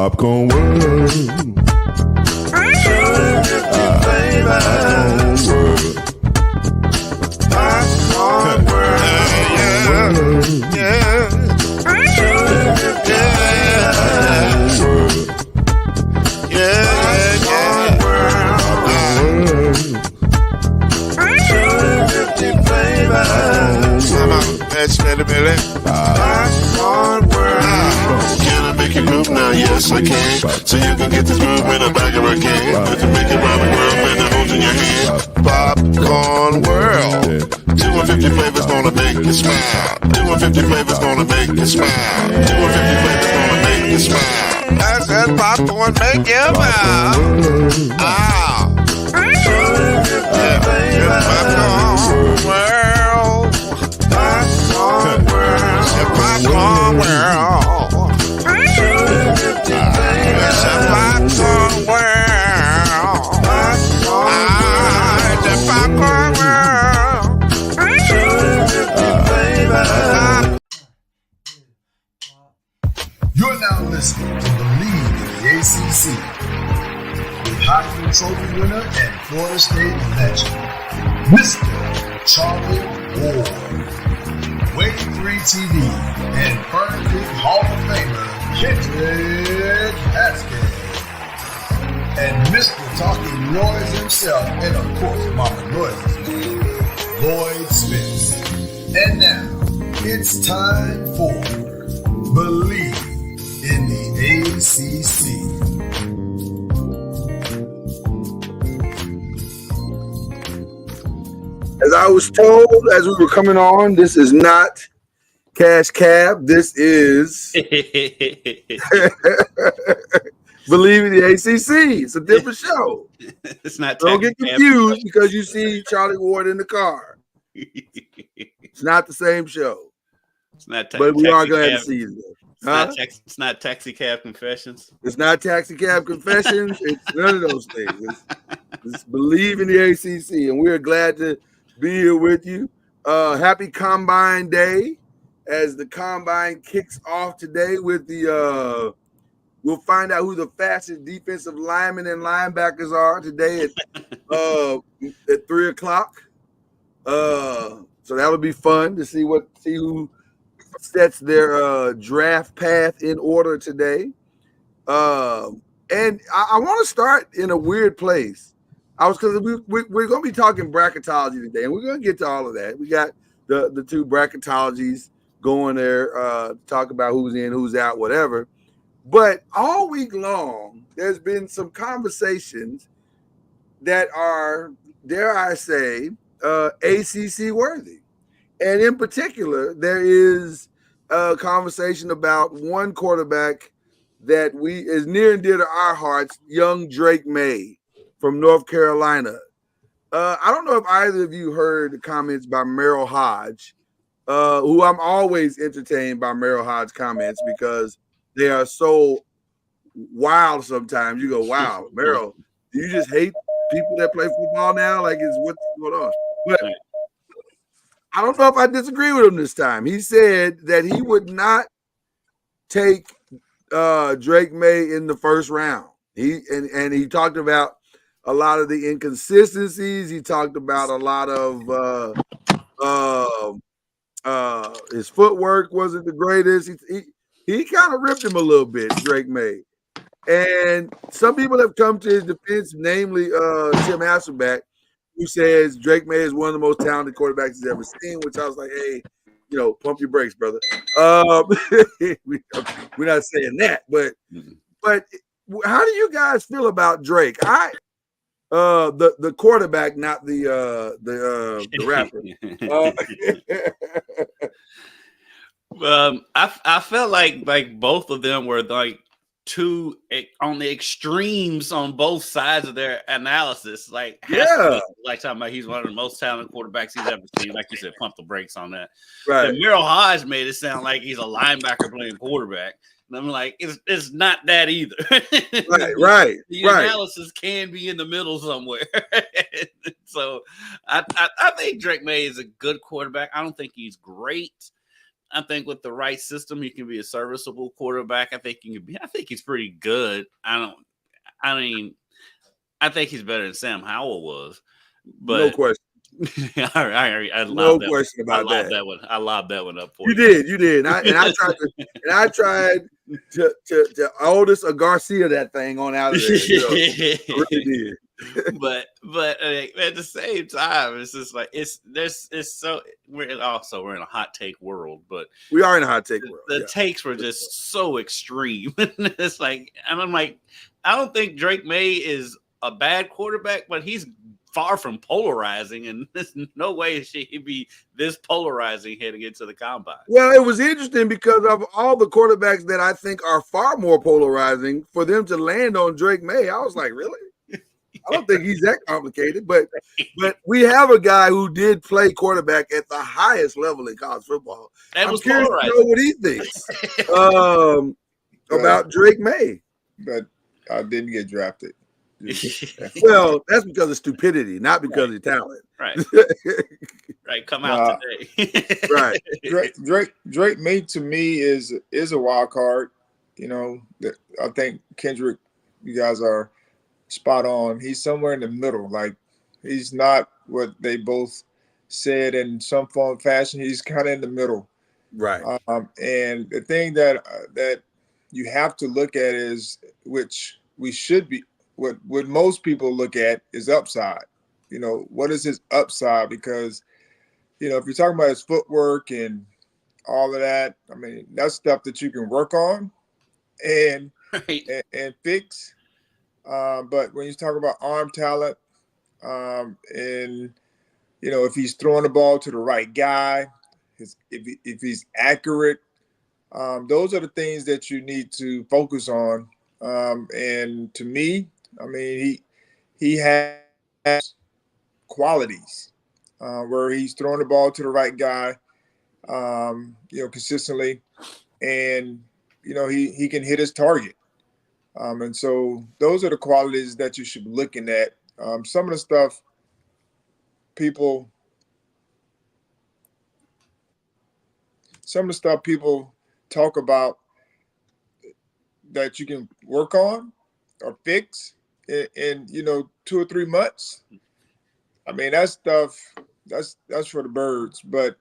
Popcorn world. Popcorn world. Yeah. Can I make you move now? Yes, I can. So you can get this movement up back of a can. But to make it round the world, man, the holes in your hand. Popcorn world. 250 flavors gonna make you smile. 250 flavors gonna make you smile. 250 flavors gonna make you smile. I said popcorn make you smile. Ah. Popcorn world. Popcorn world. Popcorn world. Popcorn world. The popcorn world. You're now listening to BLEAV in the ACC with Heisman Trophy winner and Florida State legend, Mr. Charlie Ward, Wave 3 TV, and Burn Creek Hall of Famer, Kendrick Haskins, and Mr. Talking Noise himself, and of course, Mama Noise's man, Lloyd Smith. And now, it's time for BLEAV in the ACC. As I was told as we were coming on, this is not Cash Cab. This is BLEAV in the ACC. It's a different show. It's not. Don't get confused because you see Charlie Ward in the car. It's not the same show. It's not. But we are glad to see you. It's not Taxi Cab Confessions. It's not Taxi Cab Confessions. It's none of those things. It's BLEAV in the ACC, and we're glad to be here with you. Happy Combine Day, as the Combine kicks off today with the we'll find out who the fastest defensive linemen and linebackers are today at 3:00. So that'll be fun to see who sets their draft path in order today. And I want to start in a weird place. Because we're going to be talking bracketology today, and we're going to get to all of that. We got the two bracketologies going there to talk about who's in, who's out, whatever. But all week long, there's been some conversations that are, dare I say, ACC worthy. And in particular, there is a conversation about one quarterback that is near and dear to our hearts, young Drake May from North Carolina. I don't know if either of you heard the comments by Merrill Hodge, who I'm always entertained by Merrill Hodge comments because they are so wild sometimes. You go, wow, Merrill, do you just hate people that play football now? Like, what's going on? But I don't know if I disagree with him this time. He said that he would not take Drake May in the first round. He talked about a lot of the inconsistencies. He talked about a lot of his footwork wasn't the greatest. He kind of ripped him a little bit, Drake May. And some people have come to his defense, namely Tim Hasselbeck, who says Drake May is one of the most talented quarterbacks he's ever seen, which I was like, hey, pump your brakes, brother. We're not saying that, but how do you guys feel about Drake? The quarterback, not the rapper. I felt like both of them were like two on the extremes on both sides of their analysis. Like talking about he's one of the most talented quarterbacks he's ever seen. Like you said, pump the brakes on that. Right. And Merrill Hodge made it sound like he's a linebacker playing quarterback. And I'm like, it's not that either. Right. The analysis can be in the middle somewhere. So I think Drake May is a good quarterback. I don't think he's great. I think with the right system, he can be a serviceable quarterback. I think he's pretty good. I think he's better than Sam Howell was. But no question. I No question about that. I lobbed that one up for you. You did. I tried to Aldous or Garcia that thing on out of there. I really did. but at the same time, it's just like we're in a hot take world, but we are in a hot take world. The takes were just so extreme. It's like, and I'm like, I don't think Drake May is a bad quarterback, but he's far from polarizing, and there's no way should he be this polarizing heading into the combine. Well, it was interesting because of all the quarterbacks that I think are far more polarizing, for them to land on Drake May, I was like, really? I don't think he's that complicated, but we have a guy who did play quarterback at the highest level in college football. I'm curious to know what he thinks about Drake May. But I didn't get drafted. Well, that's because of stupidity, not because of talent. Right. Right. Come out today. Right. Drake May to me is a wild card. I think Kendrick, you guys are spot on. He's somewhere in the middle. Like, he's not what they both said in some form or fashion. He's kind of in the middle. Right. And the thing that you have to look at is, which we should be, what most people look at is upside. What is his upside? Because, if you're talking about his footwork and all of that, I mean, that's stuff that you can work on and fix. But when you talk about arm talent, and if he's throwing the ball to the right guy, if he's accurate, those are the things that you need to focus on. And to me, I mean, he has qualities where he's throwing the ball to the right guy, consistently, and he can hit his target. And so those are the qualities that you should be looking at. Some of the stuff people talk about that you can work on or fix in 2 or 3 months. I mean, that stuff that's for the birds. But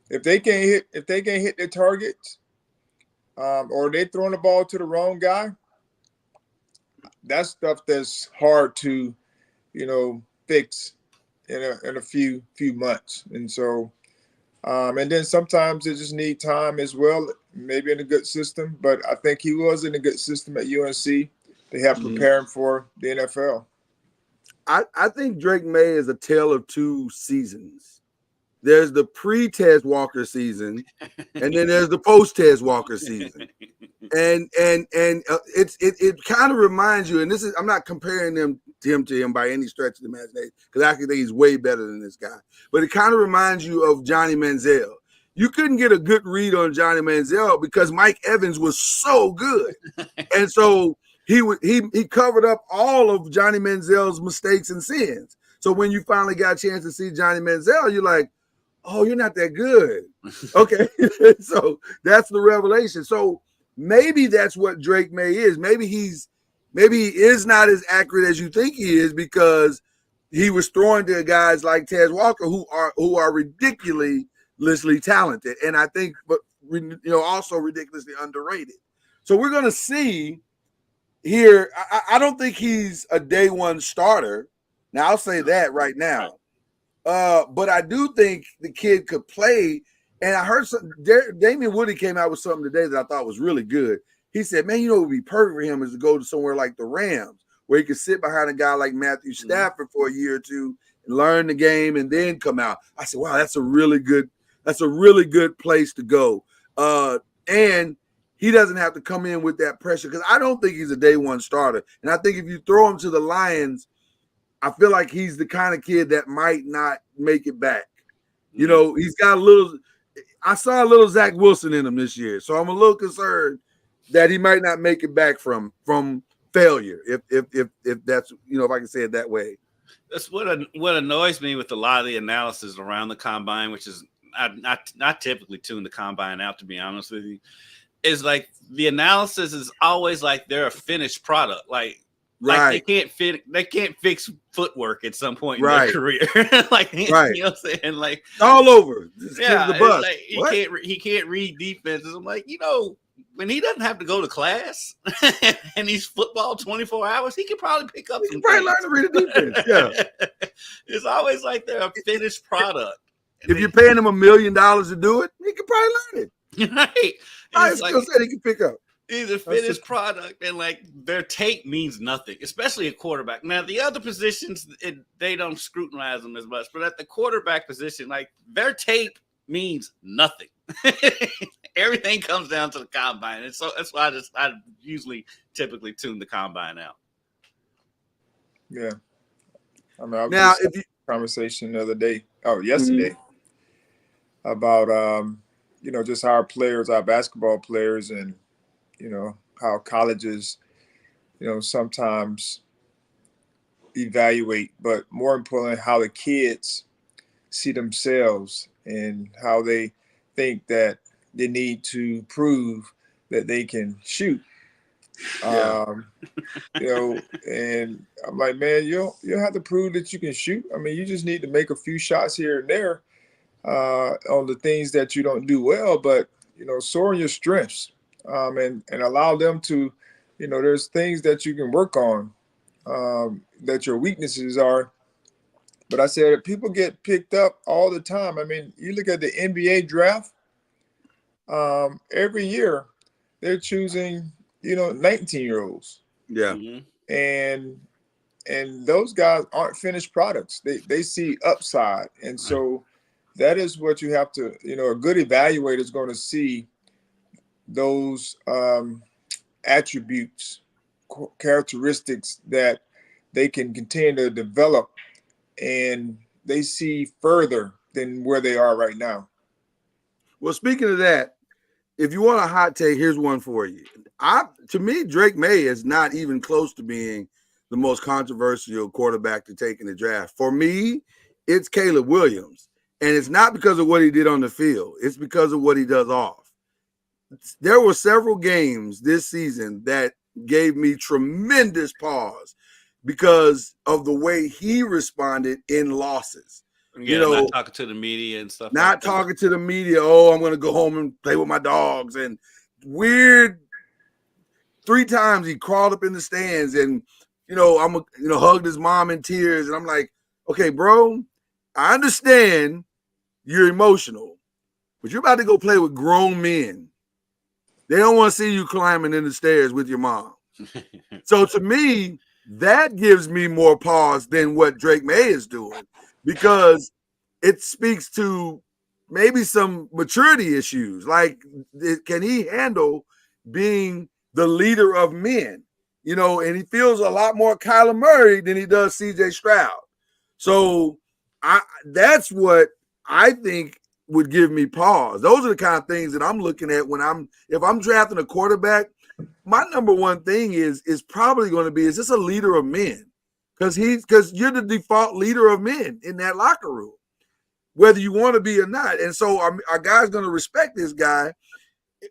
if they can't hit their targets, or they're throwing the ball to the wrong guy, that's stuff that's hard to, fix in a few months. And so, and then sometimes it just need time as well, maybe in a good system. But I think he was in a good system at UNC. They have preparing for the NFL. I think Drake May is a tale of two seasons. There's the pre-Tez Walker season, and then there's the post-Tez Walker season. And it kind of reminds you, and this is, I'm not comparing him to him by any stretch of the imagination, because I actually think he's way better than this guy. But it kind of reminds you of Johnny Manziel. You couldn't get a good read on Johnny Manziel because Mike Evans was so good, and so he covered up all of Johnny Manziel's mistakes and sins. So when you finally got a chance to see Johnny Manziel, you're like, oh, you're not that good. Okay. So that's the revelation. So maybe that's what Drake May is. Maybe he is not as accurate as you think he is, because he was throwing to guys like Tez Walker who are ridiculously talented, and I think, but also ridiculously underrated. So we're gonna see here. I don't think he's a day one starter. Now I'll say that right now. But I do think the kid could play. And I heard Damian Woody came out with something today that I thought was really good. He said, man, what would be perfect for him is to go to somewhere like the Rams, where he could sit behind a guy like Matthew Stafford for a year or two and learn the game and then come out. I said, wow, that's a really good place to go. And he doesn't have to come in with that pressure, because I don't think he's a day one starter. And I think if you throw him to the Lions, I feel like he's the kind of kid that might not make it back. He's got I saw a little Zach Wilson in him this year. So I'm a little concerned that he might not make it back from failure. If that's, if I can say it that way. That's what annoys me with a lot of the analysis around the combine, which is I typically tune the combine out, to be honest with you. Is like the analysis is always like they're a finished product. Like they can't fix footwork at some point in their career. Like you know what I'm saying? Like all over. Yeah, the bus. Like, he can't read defenses. I'm like, when he doesn't have to go to class and he's football 24 hours, he could probably pick up some learn to read a defense. Yeah. It's always like they're a finished product. If you're paying him $1 million to do it, he could probably learn it. Right. I still said he can pick up. He's a finished product, and like their tape means nothing, especially a quarterback. Now, the other positions, they don't scrutinize them as much, but at the quarterback position, like their tape means nothing. Everything comes down to the combine, and so that's why I usually typically tune the combine out. Yeah, I mean, now if you conversation the other day, yesterday, about just our players, our basketball players, and how colleges, sometimes evaluate, but more importantly, how the kids see themselves and how they think that they need to prove that they can shoot. And I'm like, man, you don't have to prove that you can shoot. I mean, you just need to make a few shots here and there on the things that you don't do well, but soar in your strengths. And allow them to, there's things that you can work on that your weaknesses are. But I said, people get picked up all the time. I mean, you look at the NBA draft, every year they're choosing, 19-year-olds. Yeah. And those guys aren't finished products. They see upside. And so that is what you have to, a good evaluator is going to see those attributes, characteristics that they can continue to develop, and they see further than where they are right now. Well, speaking of that, if you want a hot take, here's one for you. To me, Drake May is not even close to being the most controversial quarterback to take in the draft. For me, it's Caleb Williams, and it's not because of what he did on the field. It's because of what he does off. There were several games this season that gave me tremendous pause because of the way he responded in losses. Yeah, not talking to the media and stuff. Not talking to the media. Oh, I'm going to go home and play with my dogs. And weird. 3 times he crawled up in the stands and, hugged his mom in tears. And I'm like, okay, bro, I understand you're emotional, but you're about to go play with grown men. They don't want to see you climbing in the stairs with your mom. So to me, that gives me more pause than what Drake May is doing, because it speaks to maybe some maturity issues. Like, can he handle being the leader of men? And he feels a lot more Kyler Murray than he does CJ Stroud. So that's what I think would give me pause. Those are the kind of things that I'm looking at if I'm drafting a quarterback. My number one thing is probably going to be, is this a leader of men? Because you're the default leader of men in that locker room, whether you want to be or not. And so our guy's going to respect this guy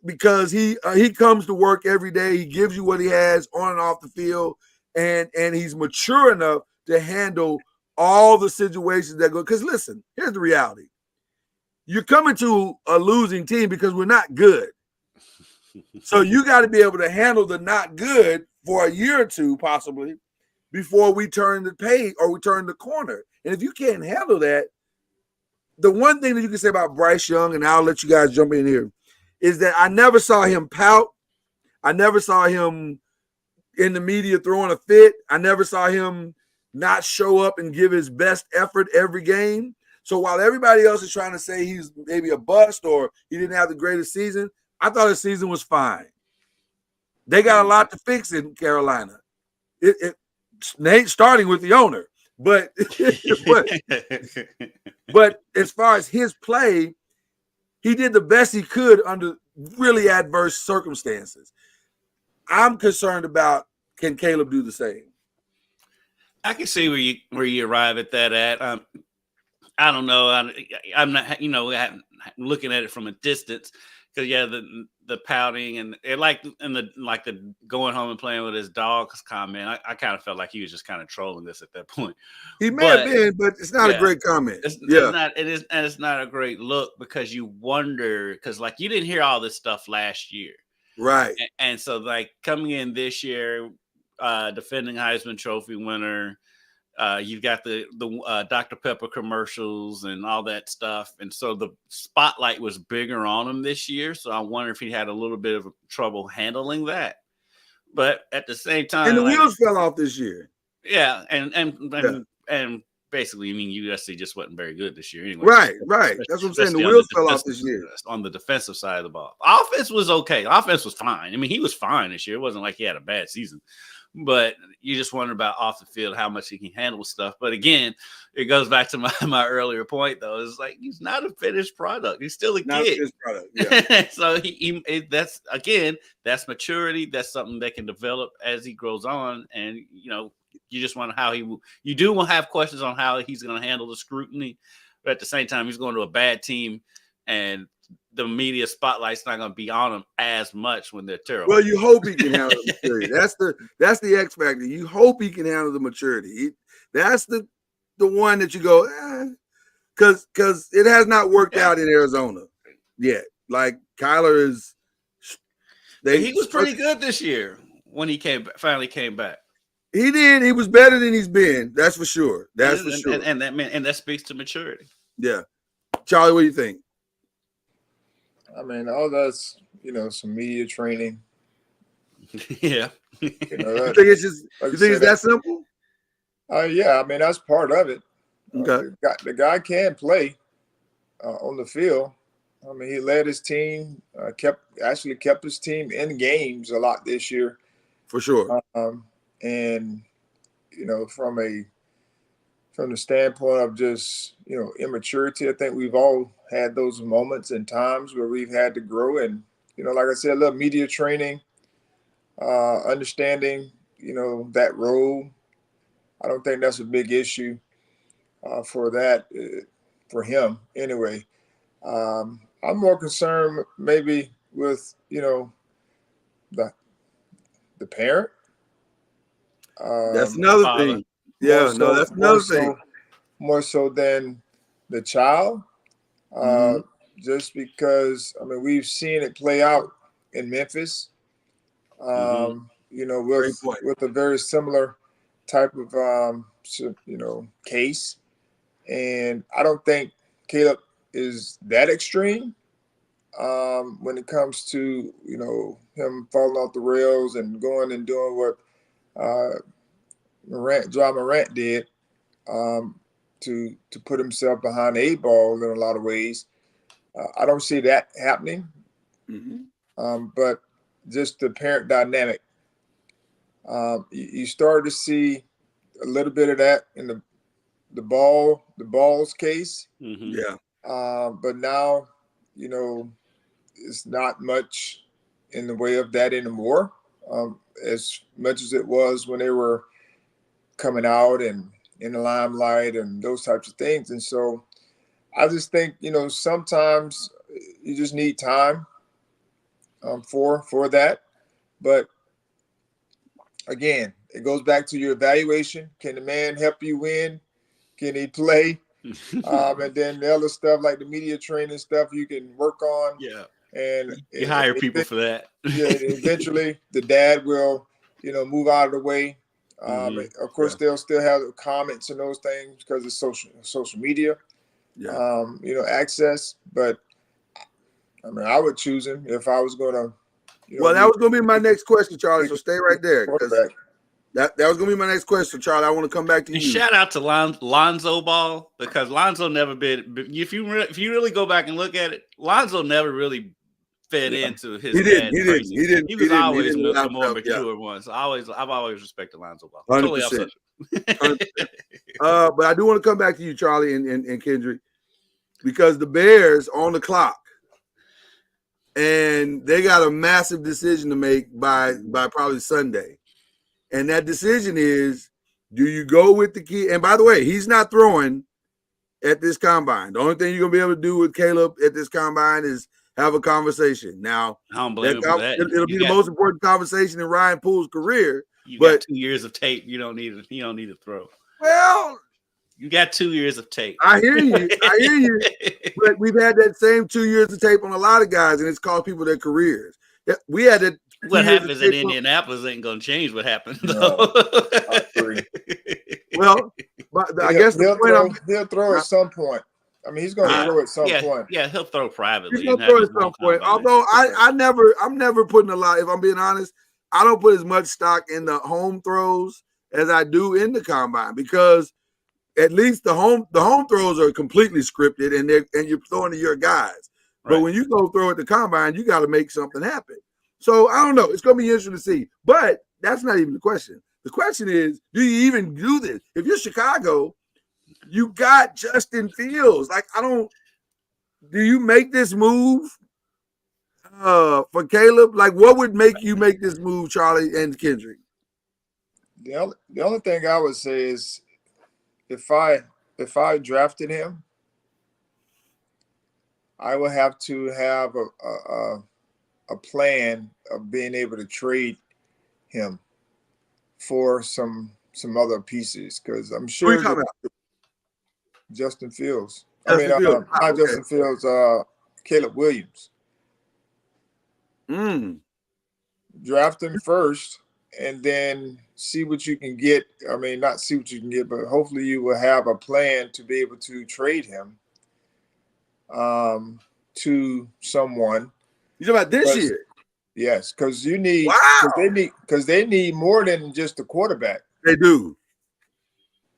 because he comes to work every day. He gives you what he has on and off the field, and he's mature enough to handle all the situations that go. Because listen, here's the reality. You're coming to a losing team because we're not good. So you got to be able to handle the not good for a year or two, possibly, before we turn the page or we turn the corner. And if you can't handle that, the one thing that you can say about Bryce Young, and I'll let you guys jump in here, is that I never saw him pout. I never saw him in the media throwing a fit. I never saw him not show up and give his best effort every game. So while everybody else is trying to say he's maybe a bust or he didn't have the greatest season, I thought his season was fine. They got a lot to fix in Carolina. Starting with the owner. But as far as his play, he did the best he could under really adverse circumstances. I'm concerned about, can Caleb do the same? I can see where you arrive at that at. I don't know. I'm not, looking at it from a distance because the pouting and the going home and playing with his dogs comment. I kind of felt like he was just kind of trolling this at that point. He may have been, but it's not a great comment. It's not. It is, and it's not a great look because you wonder because you didn't hear all this stuff last year, right? And so coming in this year, defending Heisman Trophy winner. You've got the Dr. Pepper commercials and all that stuff. And so the spotlight was bigger on him this year. So I wonder if he had a little bit of trouble handling that. But at the same time, and the wheels fell off this year. Yeah. And basically, USC just wasn't very good this year anyway. Right. That's what I'm saying. The wheels fell off this year. On the defensive side of the ball. Offense was okay. Offense was fine. He was fine this year. It wasn't like he had a bad season. But you just wonder about off the field how much he can handle stuff. But again, it goes back to my earlier point, though. It's he's not a finished product. He's still a kid. Finished product. Yeah. So that's maturity. That's something that can develop as he grows on. And you just wonder how you do want to have questions on how he's going to handle the scrutiny. But at the same time, he's going to a bad team, and the media spotlight's not going to be on him as much when they're terrible. Well, you hope he can handle the maturity. That's the X factor. You hope he can handle the maturity. That's the one that you go, because it has not worked out in Arizona yet. Like Kyler is. He was pretty good this year when he finally came back. He did. He was better than he's been. That's for sure. And that speaks to maturity. Yeah, Charlie, what do you think? All that's some media training. Yeah. You think it's that simple? Yeah. That's part of it. Okay. The guy can play on the field. He led his team. Kept his team in games a lot this year. For sure. And from the standpoint of just immaturity, I think we've all had those moments and times where we've had to grow. And like I said, a little media training, understanding that role. I don't think that's a big issue for him anyway. I'm more concerned maybe with the parent. That's another thing. Yeah, that's another thing. More so than the child, just because we've seen it play out in Memphis. With a very similar type of case, and I don't think Caleb is that extreme when it comes to him falling off the rails and going and doing what John Morant did to put himself behind the 8 ball in a lot of ways. I don't see that happening. But just the parent dynamic. You start to see a little bit of that in the Balls case. Yeah. But now, it's not much in the way of that anymore, as much as it was when they were coming out and in the limelight and those types of things. And so I just think, sometimes you just need time for that. But again, it goes back to your evaluation. Can the man help you win? Can he play? And then the other stuff like the media training stuff you can work on. Yeah. And you hire people for that. Yeah. Eventually the dad will, move out of the way. Of course, they'll still have comments and those things because of social media, access. But I would choose him if I was going to. Well, that was going to be my next question, Charlie. So stay right there. That was going to be my next question, Charlie. I want to come back to you. Shout out to Lonzo Ball, because Lonzo never been. If you really go back and look at it, Lonzo never really fed into his. He didn't. He was always the more mature one. So I've always respected Lonzo Ball. 100%. But I do want to come back to you, Charlie and Kendrick, because the Bears on the clock, and they got a massive decision to make by probably Sunday. And that decision is, do you go with the kid? And by the way, he's not throwing at this combine. The only thing you're gonna be able to do with Caleb at this combine is have a conversation. Now, I don't blame him for that. It'll be the most important conversation in Ryan Poole's career. You got 2 years of tape. You don't need to throw. Well, you got 2 years of tape. I hear you. But we've had that same 2 years of tape on a lot of guys, and it's cost people their careers. We had that. What happens in Indianapolis ain't going to change what happened. No, I agree. Well, but I guess he'll throw at some point. I mean, he's going to throw at some point. Yeah, he'll throw privately. He's going to throw at some point. Although I'm never putting a lot. If I'm being honest, I don't put as much stock in the home throws as I do in the combine, because at least the home throws are completely scripted and you're throwing to your guys. Right. But when you go throw at the combine, you got to make something happen. So I don't know. It's going to be interesting to see. But that's not even the question. The question is, do you even do this? If you're Chicago, you got Justin Fields. Do you make this move for Caleb? Like, what would make you make this move, Charlie and Kendrick? The only thing I would say is, if I drafted him, I would have to have a plan of being able to trade him for some other pieces, because I'm sure Justin Fields. Justin Fields, Caleb Williams. Draft him first and then see what you can get. I mean, not see what you can get, but hopefully you will have a plan to be able to trade him to someone. You talking about this year? Yes, because you need because they need more than just a quarterback. They do.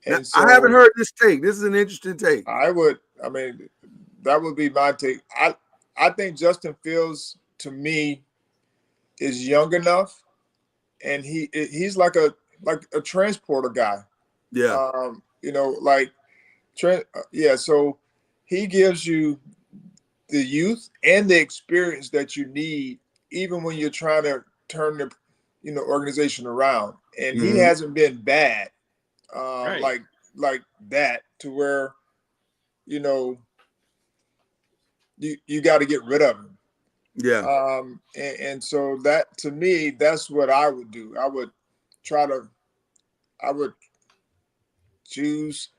And so, I haven't heard this take. This is an interesting take. That would be my take. I think Justin Fields, to me, is young enough, and he's like a transporter guy. Yeah. So he gives you the youth and the experience that you need, even when you're trying to turn the organization around. And he hasn't been bad like that, to where you got to get rid of him. Yeah. And so that, to me, that's what I would do. I would choose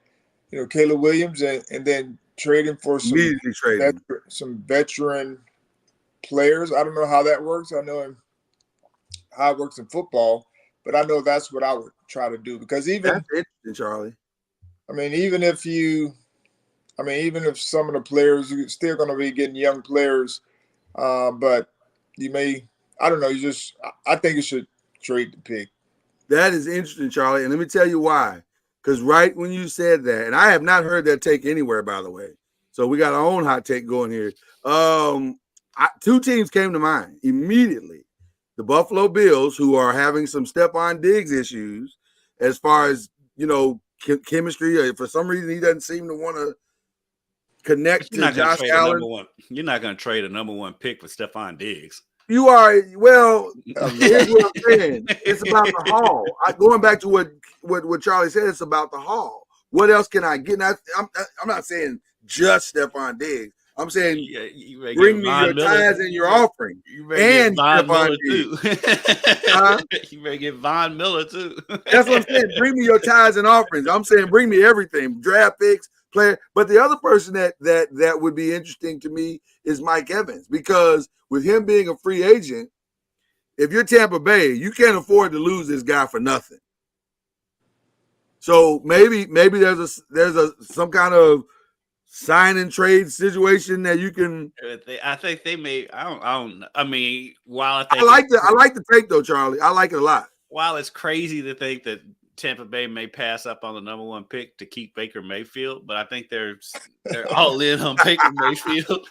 Caleb Williams and then trade him for some veteran players. I don't know how that works. I know how it works in football, but I know that's what I would try to do, because that's interesting, Charlie. Even if some of the players, you're still going to be getting young players, but you may, I don't know. I think you should trade the pick. That is interesting, Charlie, and let me tell you why. Because right when you said that, and I have not heard that take anywhere, by the way. So we got our own hot take going here. Two teams came to mind immediately. The Buffalo Bills, who are having some Stephon Diggs issues as far as, chemistry. For some reason, he doesn't seem to want to connect to Josh Allen. You're not going to trade a number one pick for Stephon Diggs. You are. Well, here's what I'm saying. It's about the haul. Going back to what Charlie said, it's about the haul. What else can I get? I'm not saying just Stephon Diggs. I'm saying bring me your tithes and your offering. And Stephon Diggs. You may get Von Miller too. That's what I'm saying. Bring me your tithes and offerings. I'm saying bring me everything. Draft picks, player. But the other person that would be interesting to me is Mike Evans, because with him being a free agent, if you're Tampa Bay, you can't afford to lose this guy for nothing. So maybe there's some kind of sign and trade situation that you can. I think they may. I don't. I mean, I like the take though, Charlie. I like it a lot. While it's crazy to think that Tampa Bay may pass up on the number one pick to keep Baker Mayfield, but I think they're all in on Baker Mayfield.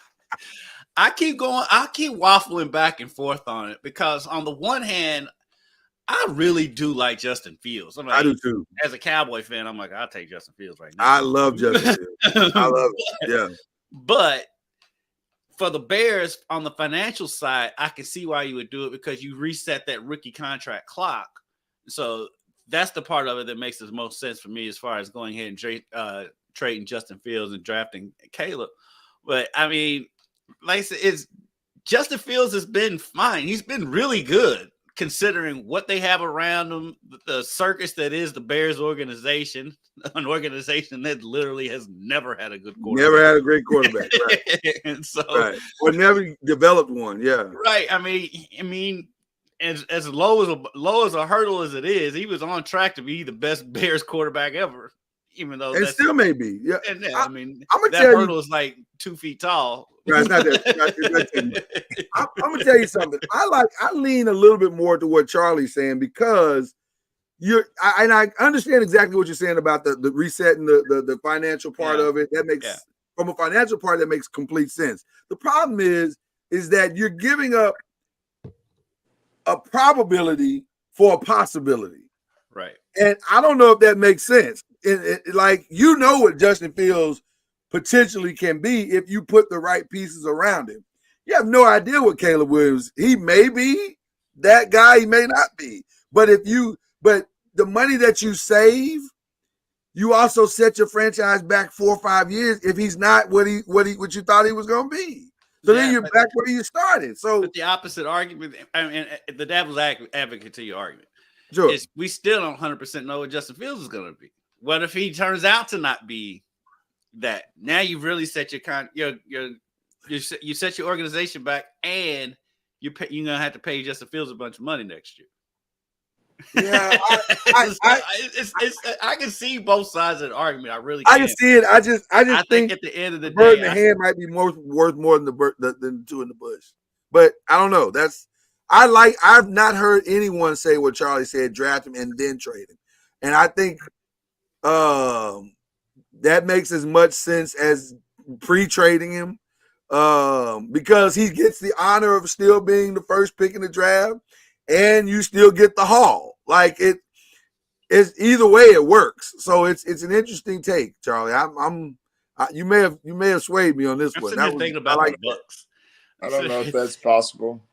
I keep waffling back and forth on it, because on the one hand, I really do like Justin Fields. I do too. As a Cowboy fan, I'm like, I'll take Justin Fields right now. I love Justin Fields. I love it. Yeah. But for the Bears, on the financial side, I can see why you would do it, because you reset that rookie contract clock. So that's the part of it that makes the most sense for me, as far as going ahead and trading Justin Fields and drafting Caleb. But I mean, like I said, Justin Fields has been fine. He's been really good considering what they have around him, the circus that is the Bears organization, an organization that literally has never had a good quarterback. Never had a great quarterback. Right. And so, or never developed one. Yeah. Right. I mean, as low as a hurdle as it is, he was on track to be the best Bears quarterback ever. Even though it still may be. Yeah. And I'm that hurdle is like 2 feet tall. Right, it's not that. I'm gonna tell you something. I lean a little bit more to what Charlie's saying because I understand exactly what you're saying about the resetting the financial part of it. That makes from a financial part that makes complete sense. The problem is that you're giving up a probability for a possibility. Right. And I don't know if that makes sense. Like, you know what Justin Fields potentially can be if you put the right pieces around him. You have no idea what Caleb Williams, he may be that guy, he may not be. But the money that you save, you also set your franchise back 4 or 5 years if he's not what you thought he was going to be. So then you're back where you started. So, but the opposite argument, I mean, the devil's advocate to your argument, sure, is we still don't 100% know what Justin Fields is going to be. What if he turns out to not be that? Now you've really set you set your organization back, and you're gonna have to pay Justin Fields a bunch of money next year. Yeah, I can see both sides of the argument. I really can see it. I just think at the end of the bird day, in the hand might be worth more than the two in the bush. But I don't know. I've not heard anyone say what Charlie said: draft him and then trade him. And I think that makes as much sense as pre-trading him, because he gets the honor of still being the first pick in the draft, and you still get the haul. Like, it's either way it works. So it's an interesting take, Charlie. You may have swayed me on this one. I'm thinking about the Bucks. I don't know if that's possible.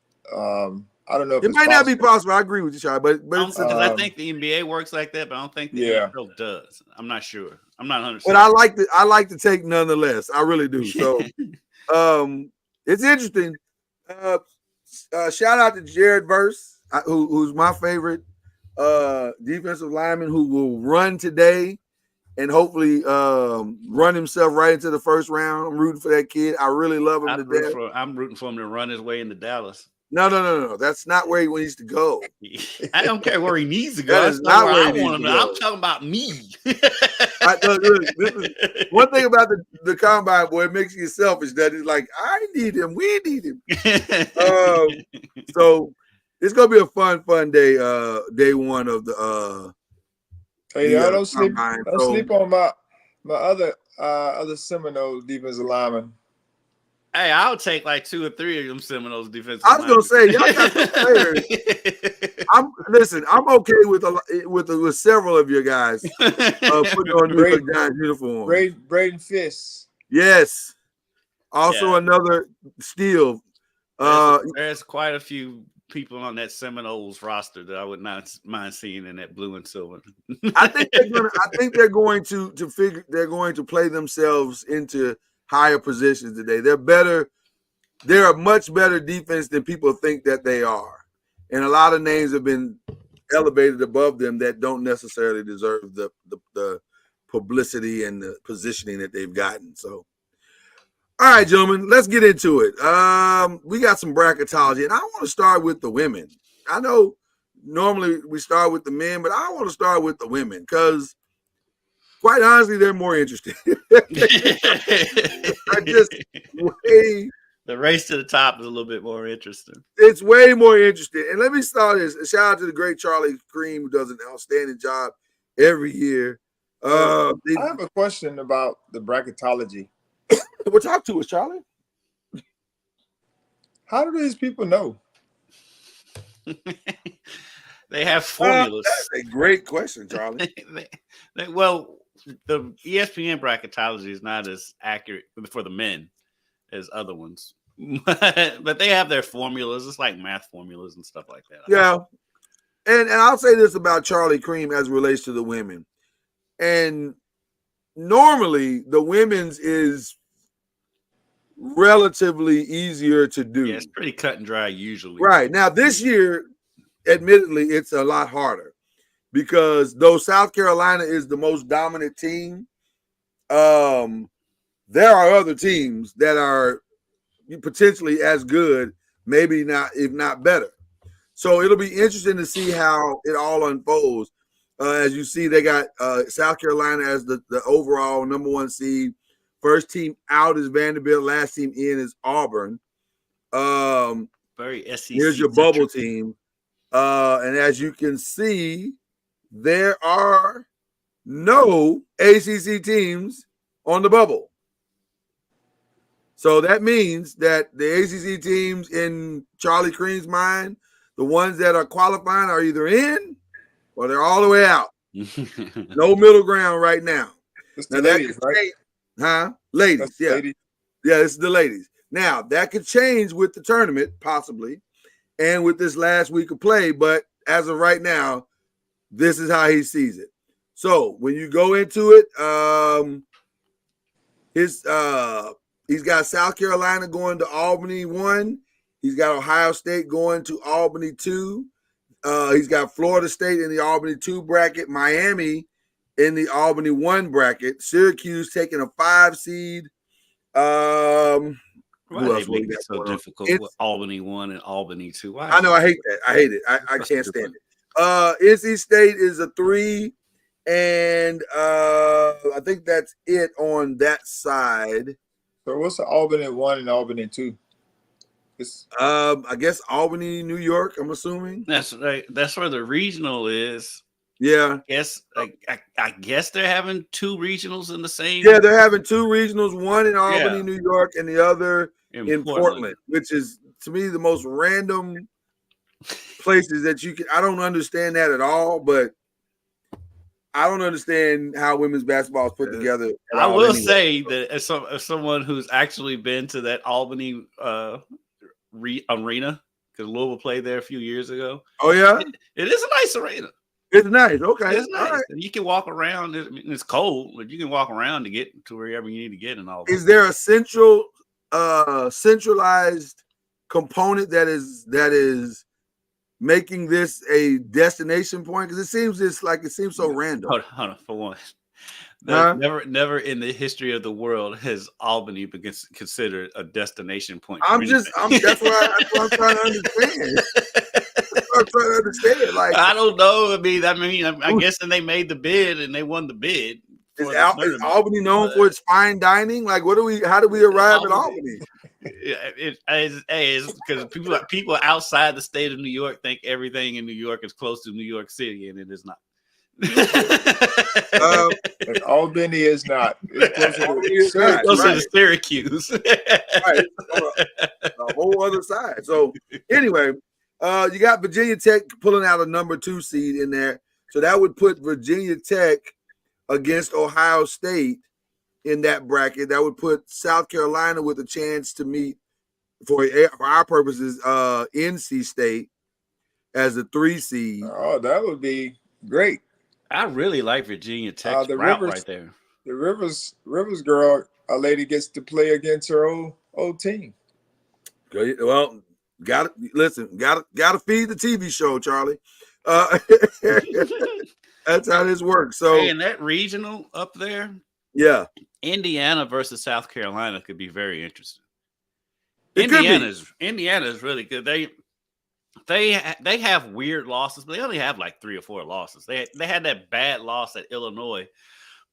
I don't know if it might not be possible. I agree with you, Charlie, but I think the NBA works like that, but I don't think the NFL does. I'm not sure. I'm not 100%. But I like to take nonetheless. I really do. So it's interesting. Shout out to Jared Verse, who's my favorite defensive lineman, who will run today and hopefully run himself right into the first round. I'm rooting for that kid. I really love him to death. I'm rooting for him to run his way into Dallas. No. That's not where he needs to go. I don't care where he needs to go. That is not where he want him to go. I'm talking about me. One thing about the combine, boy, it makes you selfish. That is like, I need him. We need him. So it's gonna be a fun day. Day one of the. Hey, y'all don't sleep. Don't sleep on my other Seminole defensive lineman. Hey, I'll take like 2 or 3 of them Seminoles defensive. I was gonna say, y'all got some players. I'm okay with several of your guys putting on New York Giants uniform. Braden Fisk. Yes. Also another steal. There's quite a few people on that Seminoles roster that I would not mind seeing in that blue and silver. I think they're going to play themselves into higher positions today. They're better. They're a much better defense than people think that they are. And a lot of names have been elevated above them that don't necessarily deserve the publicity and the positioning that they've gotten. So, all right, gentlemen, let's get into it. We got some bracketology, and I want to start with the women. I know normally we start with the men, but I want to start with the women because, quite honestly, they're more interesting. The race to the top is a little bit more interesting. It's way more interesting. And let me start this. A shout out to the great Charlie Cream, who does an outstanding job every year. I have a question about the bracketology. Well, talk to us, Charlie. How do these people know? They have formulas. That's a great question, Charlie. Well, the ESPN bracketology is not as accurate for the men as other ones, but they have their formulas. It's like math formulas and stuff like that. Yeah, and I'll say this about Charlie Cream as it relates to the women, and normally the women's is relatively easier to do. Yeah, it's pretty cut and dry usually. Right. Now this year, admittedly, it's a lot harder because though South Carolina is the most dominant team, there are other teams that are potentially as good, maybe not, if not better. So it'll be interesting to see how it all unfolds. As you see, they got South Carolina as the overall number 1 seed. First team out is Vanderbilt. Last team in is Auburn. Very SEC. Here's your bubble team. And as you can see, there are no ACC teams on the bubble. So that means that the ACC teams in Charlie Crean's mind, the ones that are qualifying are either in or they're all the way out. No middle ground right now. It's the ladies, right? Huh? Ladies, That's yeah. ladies. Yeah, it's the ladies. Now, that could change with the tournament, possibly, and with this last week of play, but as of right now, this is how he sees it. So when you go into it, he's got South Carolina going to Albany 1. He's got Ohio State going to Albany 2. He's got Florida State in the Albany 2 bracket, Miami in the Albany 1 bracket, Syracuse taking a 5 seed. Why they make it so difficult with Albany 1 and Albany 2? I know, I hate that. I hate it. I can't stand it. NC State is a 3, and I think that's it on that side. So what's the Albany 1 and Albany 2? I guess Albany, New York, I'm assuming. That's right. That's where the regional is. Yeah. I guess they're having 2 regionals in the same. Yeah, they're having 2 regionals, one in Albany, New York, and the other in Portland, which is, to me, the most random places that you can. I don't understand that at all, but I don't understand how women's basketball is put together. I will say that as someone who's actually been to that Albany arena, because Louisville played there a few years ago. Oh, yeah? It is a nice arena. It's nice. Okay. It's nice. Right. And you can walk around. It's cold, but you can walk around to get to wherever you need to get and all that. Is there a centralized component that is making this a destination point? Because it seems so random. Hold on, for one. Never in the history of the world has Albany been considered a destination point. That's what I'm trying to understand. I'm trying to understand. Like, I don't know. I'm guessing they made the bid and they won the bid. Is Albany known for its fine dining? Like, how do we arrive at Albany? It is because people outside the state of New York think everything in New York is close to New York City, and it is not. And Albany is not. It's closer to Syracuse. Right. A whole other side. So anyway, you got Virginia Tech pulling out a number 2 seed in there. So that would put Virginia Tech against Ohio State in that bracket. That would put South Carolina with a chance to meet, for our purposes, NC State as a 3 seed. Oh, that would be great. I really like Virginia Tech's route right there. The Rivers girl, a lady gets to play against her old team. Well, gotta feed the TV show, Charlie. That's how this works. So, and that regional up there, yeah, Indiana versus South Carolina could be very interesting. Indiana is really good. They have weird losses, but they only have like 3 or 4 losses. They had that bad loss at Illinois,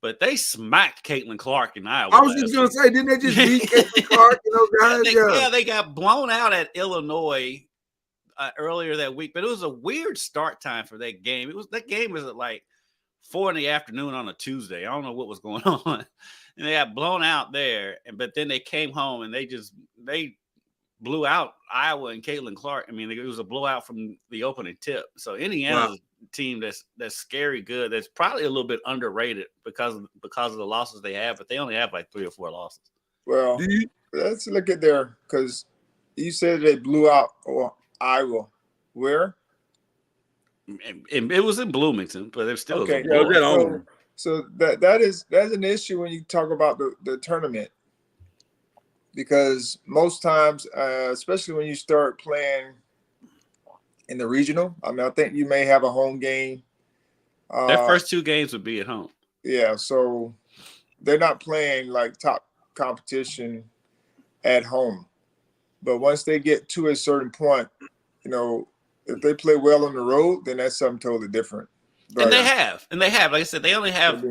but they smacked Caitlin Clark in Iowa. I was just going to say, didn't they just beat Caitlin Clark and those guys? They got blown out at Illinois earlier that week, but it was a weird start time for that game. That game was at like 4 PM on a Tuesday. I don't know what was going on, and they got blown out there. But then they came home and they blew out Iowa and Caitlin Clark. I mean, it was a blowout from the opening tip. So Indiana's a team that's scary good. That's probably a little bit underrated because of the losses they have, but they only have like 3 or 4 losses. Well, let's look at because you said they blew out Iowa. Where? And it was in Bloomington, but it still okay. So that's an issue when you talk about the tournament, because most times, especially when you start playing in the regional, I mean, I think you may have a home game. Their first 2 games would be at home. Yeah, so they're not playing like top competition at home. But once they get to a certain point, you know, if they play well on the road, then that's something totally different. But And they have, like I said, they only have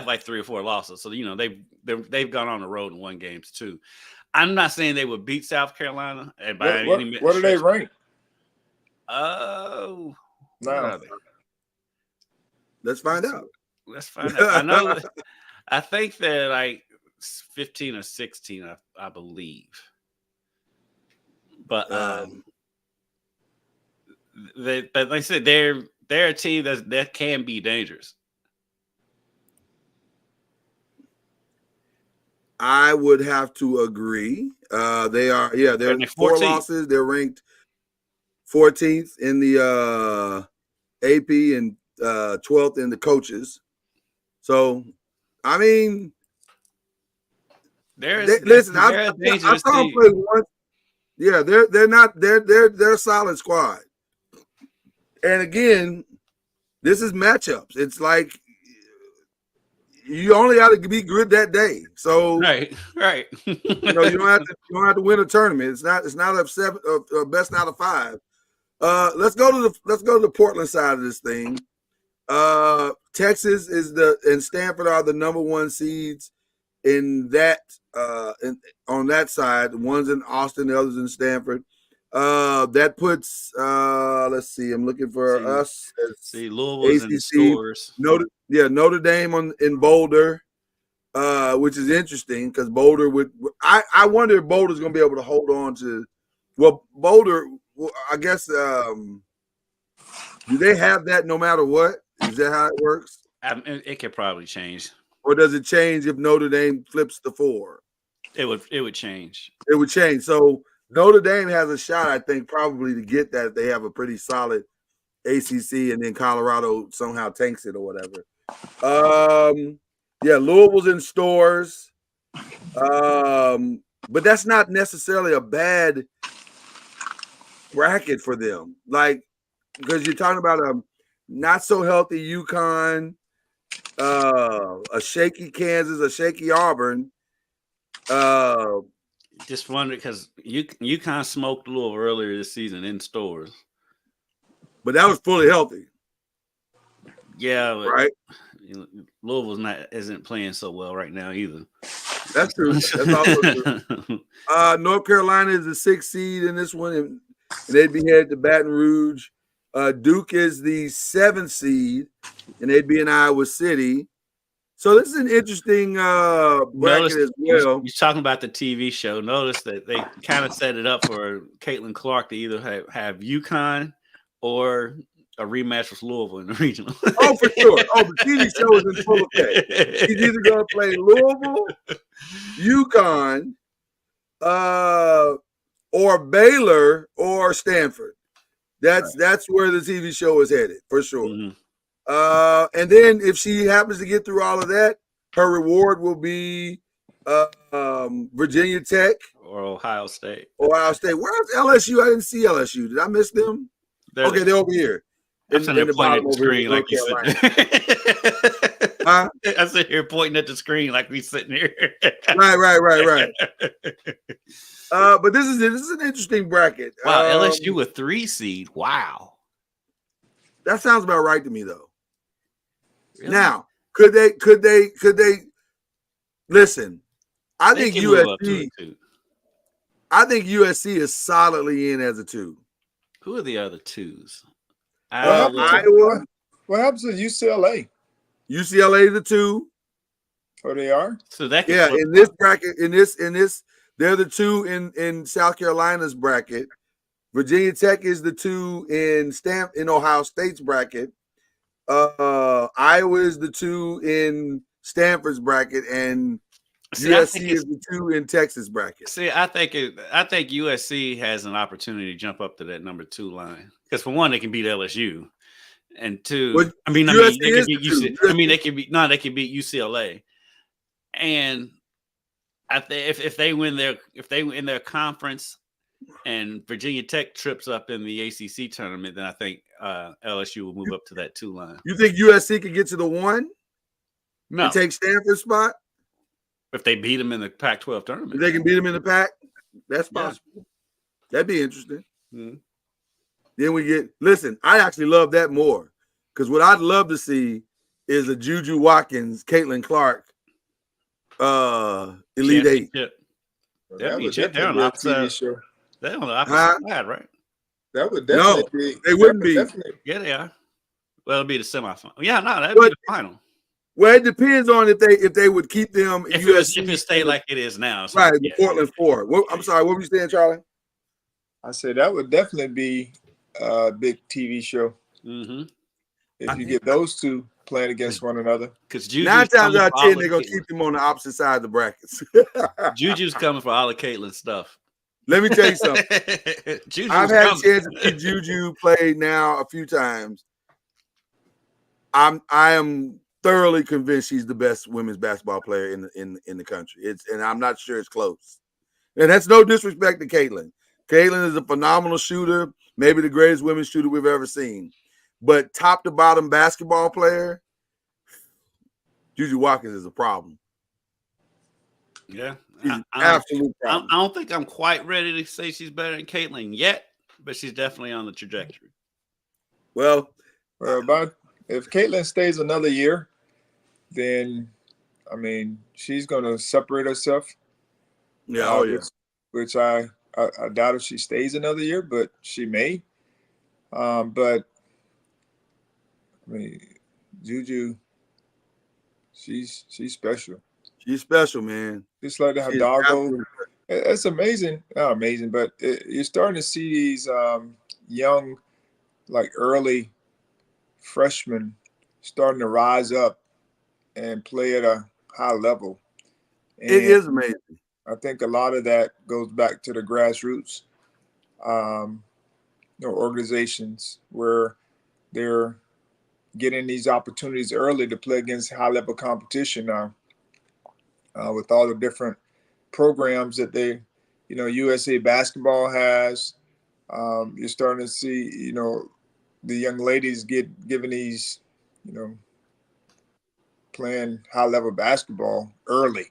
like 3 or 4 losses. So they've gone on the road and won games too. I'm not saying they would beat South Carolina. What are they ranked? Oh, now let's find out. Let's find out. I know. I think they're like 15 or 16, I believe. But but like I said, they're a team that can be dangerous. I would have to agree. They're 4 losses. They're ranked 14th in the AP and 12th in the coaches. So, I mean, listen, I saw them play once. Yeah, they're a solid squad. And again, this is matchups. It's like you only got to be good that day. So right. You don't have to win a tournament. It's not a best out of 5. Let's go to the Portland side of this thing. Texas and Stanford are the number 1 seeds in that on that side. One's in Austin, the other's in Stanford. That puts let's see. I'm looking for us. Louisville's in scores. Notre Dame in Boulder, which is interesting because Boulder would. I wonder if Boulder's going to be able to hold on to. Well, Boulder, I guess. Do they have that no matter what? Is that how it works? It could probably change. Or does it change if Notre Dame flips the 4? It would change. It would change. So Notre Dame has a shot, I think, probably to get that if they have a pretty solid ACC, and then Colorado somehow tanks it or whatever. Louisville's in stores. But that's not necessarily a bad bracket for them. Like, because you're talking about a not so healthy UConn, a shaky Kansas, a shaky Auburn. Just wondering because UConn smoked Louisville earlier this season in stores, but that was fully healthy. Yeah, right. Louisville's isn't playing so well right now either. That's true. That's also true. North Carolina is the 6th seed in this one, and they'd be headed to Baton Rouge. Duke is the 7th seed, and they'd be in Iowa City. So this is an interesting bracket as well. You're talking about the TV show. Notice that they kind of set it up for Caitlin Clark to either have UConn or a rematch with Louisville in the regional. Oh, for sure. Oh, the TV show is in full effect. She's either going to play Louisville, UConn, or Baylor or Stanford. That's where the TV show is headed for sure. Mm-hmm. And then if she happens to get through all of that, her reward will be Virginia Tech or Ohio State. Where's LSU? I didn't see LSU. Did I miss them? They're over here. I'm sitting here pointing at the screen like you sitting there. I'm sitting here pointing at the screen like we sitting here. Right. But this is an interesting bracket. Wow, LSU a 3 seed. Wow. That sounds about right to me, though. Really? Now, could they listen? I think USC is solidly in as a 2. Who are the other 2s? Iowa. What happens to UCLA? UCLA is the 2. Oh, they are? So that in this bracket, in this, they're the 2 in South Carolina's bracket. Virginia Tech is the 2 in Ohio State's bracket. Iowa is the 2 in Stanford's bracket, and USC is the 2 in Texas bracket. See, I think USC has an opportunity to jump up to that number 2 line because for one, they can beat LSU, and two, Well, I mean, USC they could is beat the two. UCLA. I mean, they could beat UCLA, and I think if they win their conference, and Virginia Tech trips up in the ACC tournament, then I think LSU will move up to that 2 line. You think USC can get to the 1? No, And take Stanford's spot? if they beat them in the Pac-12 tournament, If they can beat them in the Pac, that's Yeah. possible. That'd be interesting. Mhm. Then listen, I actually love that more, because what I'd love to see is a Juju Watkins, Caitlin Clark, Elite Eight. Championship. That would They're definitely on be the a opposite. TV show. They're on the opposite side, right? That would No, definitely be. they wouldn't that would be. definitely- Yeah, they are. Well, it'll be the semifinal. Yeah, no, that'd be the final. Well, it depends on if they would keep them If USC, it stay like it is now, so, right, yeah. the Portland 4. I'm sorry, what were you saying, Charlie? I said that would definitely be a big TV show Mm-hmm. if you get those two playing against one another. Because 9 times out of 10, they're gonna keep them on the opposite side of the brackets. Juju's coming for all of Caitlin's stuff. Let me tell you something. Juju's I've had a coming. chance to see Juju play now a few times. I am thoroughly convinced she's the best women's basketball player in the country. And I'm not sure it's close. And that's no disrespect to Caitlin. Caitlin is a phenomenal shooter, maybe the greatest women's shooter we've ever seen. But top to bottom basketball player, Juju Watkins is a problem. Yeah, She's an absolute I problem. don't think I'm quite ready to say she's better than Caitlin yet, but she's definitely on the trajectory. Well, But if Caitlin stays another year, then I mean she's going to separate herself. yeah, Which I doubt if she stays another year, but she may. But I mean, Juju, she's special. She's special, man. Just like the She's Hidalgo. absolutely- It's amazing. Not amazing, but you're starting to see these young, like early freshmen starting to rise up and play at a high level. And It is amazing. I think a lot of that goes back to the grassroots, organizations where they're getting these opportunities early to play against high-level competition now. With all the different programs that USA Basketball has, you're starting to see, the young ladies given these, playing high-level basketball early.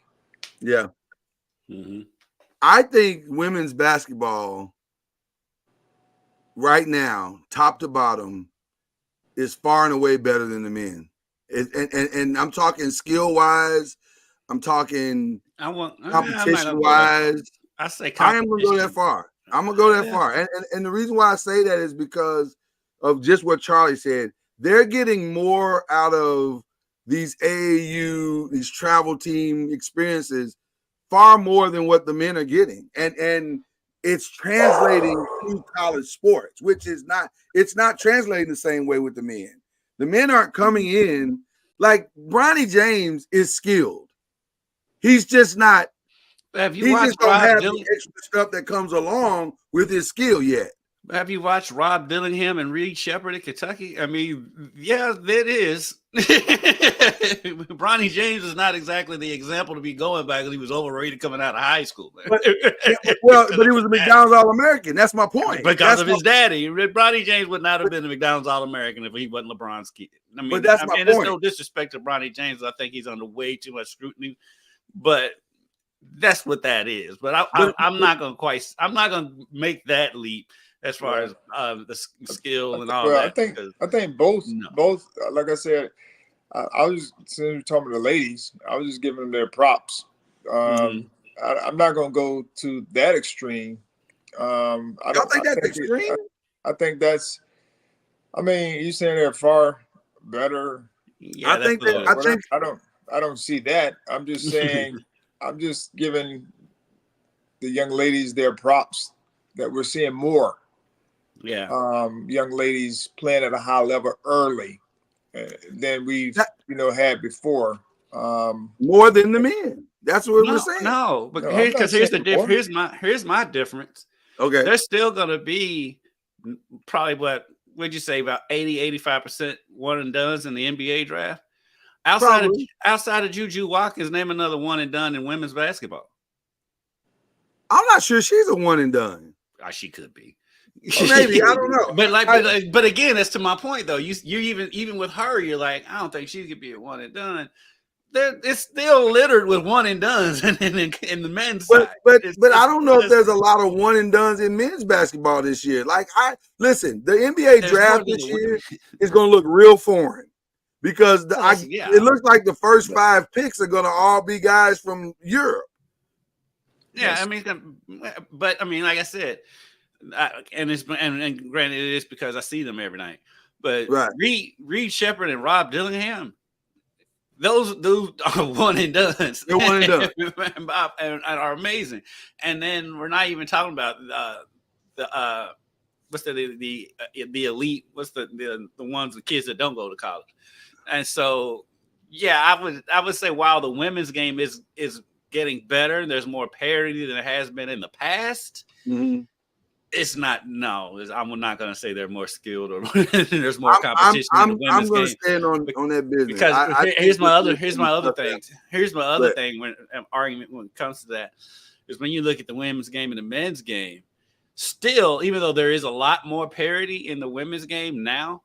Yeah. Mm-hmm. I think women's basketball right now, top to bottom, is far and away better than the men. And I'm talking skill-wise. I'm talking competition-wise. I say I am going to go that far. I'm going to go that far. And the reason why I say that is because of just what Charlie said. They're getting more out of these AAU, these travel team experiences, far more than what the men are getting. And it's translating to college sports, which is it's not translating the same way with the men. The men aren't coming in like Bronny James is skilled. He's just not. Have you He watched just don't Rob have Dillingham? the extra stuff that comes along with his skill yet. Have you watched Rob Dillingham and Reed Shepherd in Kentucky? I mean, yeah, that is. Bronny James is not exactly the example to be going by because he was overrated coming out of high school. But he was a McDonald's All-American. That's my point. Because of his daddy. Bronny James would not have been a McDonald's All-American if he wasn't LeBron's kid. I mean, but that's my point. There's no disrespect to Bronny James. I think he's under way too much scrutiny. But that's what that is. But I'm not going to make that leap as far as the skill and all that. I think both, like I said, I was, since we're talking to the ladies, I was just giving them their props. I'm not going to go to that extreme. I don't think that's extreme. I think that's, I mean, you're saying they're far better. Yeah, I don't see that. I'm just saying, I'm just giving the young ladies their props that we're seeing more. Yeah. Young ladies playing at a high level early than we've had before. More than the men. That's what we're saying. No, but here's my difference. Okay. There's still gonna be probably what'd you say, about 80-85% one and dones in the NBA draft? Outside of Juju Watkins, name another one and done in women's basketball. I'm not sure she's a one and done. She could be. Or maybe, I don't know. But again, that's to my point though. You even with her, you're like, I don't think she could be a one and done. It's still littered with one and dones in the men's side. But I don't know if there's a lot of one and dones in men's basketball this year. Like listen, the NBA draft this year is going to look real foreign because it looks like the first 5 picks are going to all be guys from Europe. Yeah, I mean, but I mean, like I said, and granted, it is because I see them every night. But Reed Shepherd and Rob Dillingham. Those dudes are one and done. They're one and done, and are amazing. And then we're not even talking about what's the elite? What's the ones, the kids that don't go to college? And so, yeah, I would say while the women's game is getting better, there's more parity than there has been in the past. Mm-hmm. It's not. No, I'm not going to say they're more skilled or there's more competition in the women's game. I'm going to stand on that business because here's my other thing. Here's my other thing when argument when it comes to that is when you look at the women's game and the men's game. Still, even though there is a lot more parity in the women's game now,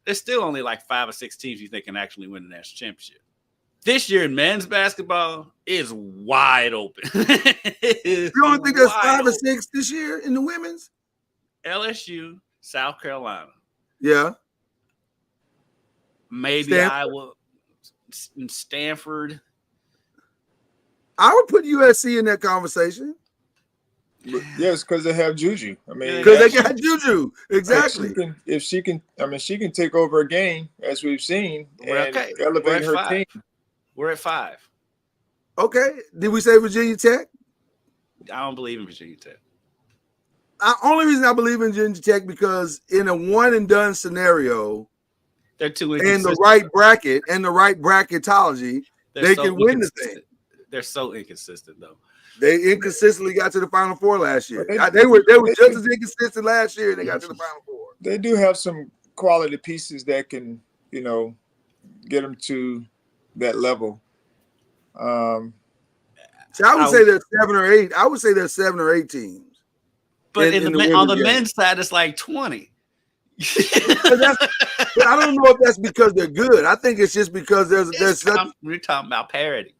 there's still only like 5 or 6 teams you think can actually win the national championship. This year in men's basketball is wide open. You don't think there's 5 or 6 this year in the women's? LSU, South Carolina. Yeah. Maybe Iowa, Stanford. I would put USC in that conversation. Yes, because they have Juju. I mean, because they got Juju. Exactly. If she can take over a game as we've seen and elevate her team. We're at 5. Okay. Did we say Virginia Tech? I don't believe in Virginia Tech. Only reason I believe in Virginia Tech because in a one and done scenario, they're too inconsistent. And the right bracket and the right bracketology, they can win the thing. They're so inconsistent though. They inconsistently got to the Final Four last year. They were just as inconsistent last year. They got to the Final Four. They do have some quality pieces that can, get them to that level. So I would say there's 7 or 8. I would say there's 7 or 8 teams. But on the men's side, it's like 20. But I don't know if that's because they're good. I think it's just because we're talking about parity.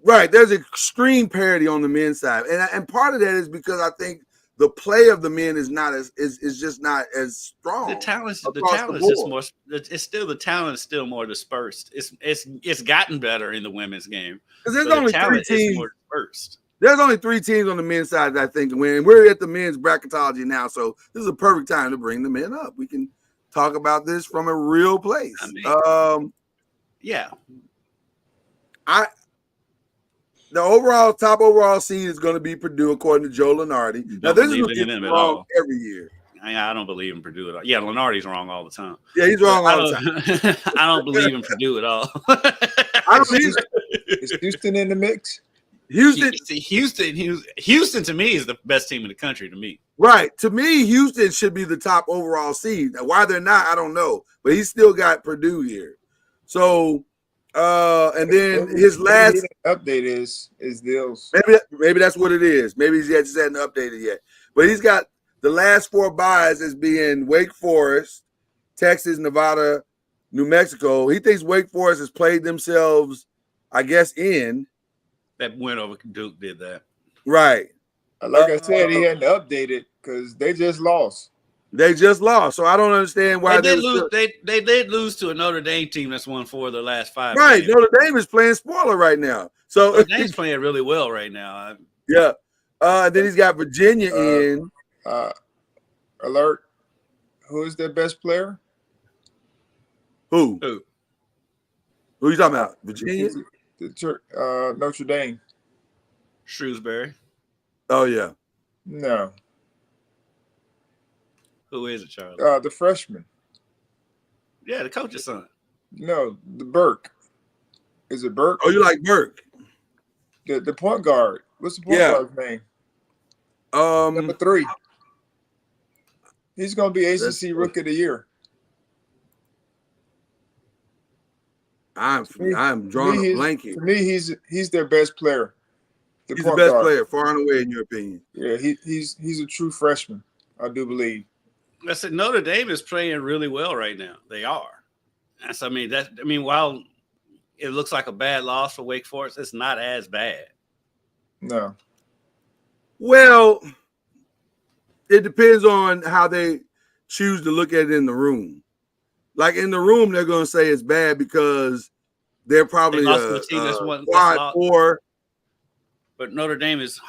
Right. There's extreme parity on the men's side. And part of that is because I think the play of the men is just not as strong. The talent is just more. It's still the talent is still more dispersed. It's gotten better in the women's game because there's only 3 teams. More dispersed. There's only 3 teams on the men's side that I think win. We're at the men's bracketology now, so this is a perfect time to bring the men up. We can talk about this from a real place. The top overall seed is going to be Purdue, according to Joe Lunardi. Now, this is wrong every year. I don't believe in Purdue at all. Yeah, Lunardi's wrong all the time. Yeah, he's wrong all the time. I don't believe in Purdue at all. Is Houston in the mix? Houston to me is the best team in the country to me. Right. To me, Houston should be the top overall seed. Now, why they're not, I don't know. But he's still got Purdue here. So and then his last update is deals. Maybe that's what it is. Maybe he just hadn't updated yet. But he's got the last 4 buys as being Wake Forest, Texas, Nevada, New Mexico. He thinks Wake Forest has played themselves, I guess, in. That win over Duke did that. Right. Like I said, he hadn't updated because they just lost. So I don't understand why they did lose to a Notre Dame team that's won 4 of their last 5. Right. Games. Notre Dame is playing spoiler right now. So Notre Dame's playing really well right now. Yeah. Then he's got Virginia in. Alert. Who is their best player? Who you talking about? Virginia? Notre Dame. Shrewsbury. Oh, yeah. No. Who is it, Charlie? The freshman. Yeah, the coach's son. No, the Burke. Is it Burke? Oh, you like Burke? The point guard. What's the point guard's name? Number 3. He's going to be ACC Rookie of the Year. I'm drawing a blank here. To me, he's their best player. He's the best player, far and away, in your opinion. Yeah, he's a true freshman, I do believe. I said Notre Dame is playing really well right now. They are. While it looks like a bad loss for Wake Forest, it's not as bad. No. Well, it depends on how they choose to look at it in the room. Like in the room, they're going to say it's bad because they're probably quad four. But Notre Dame is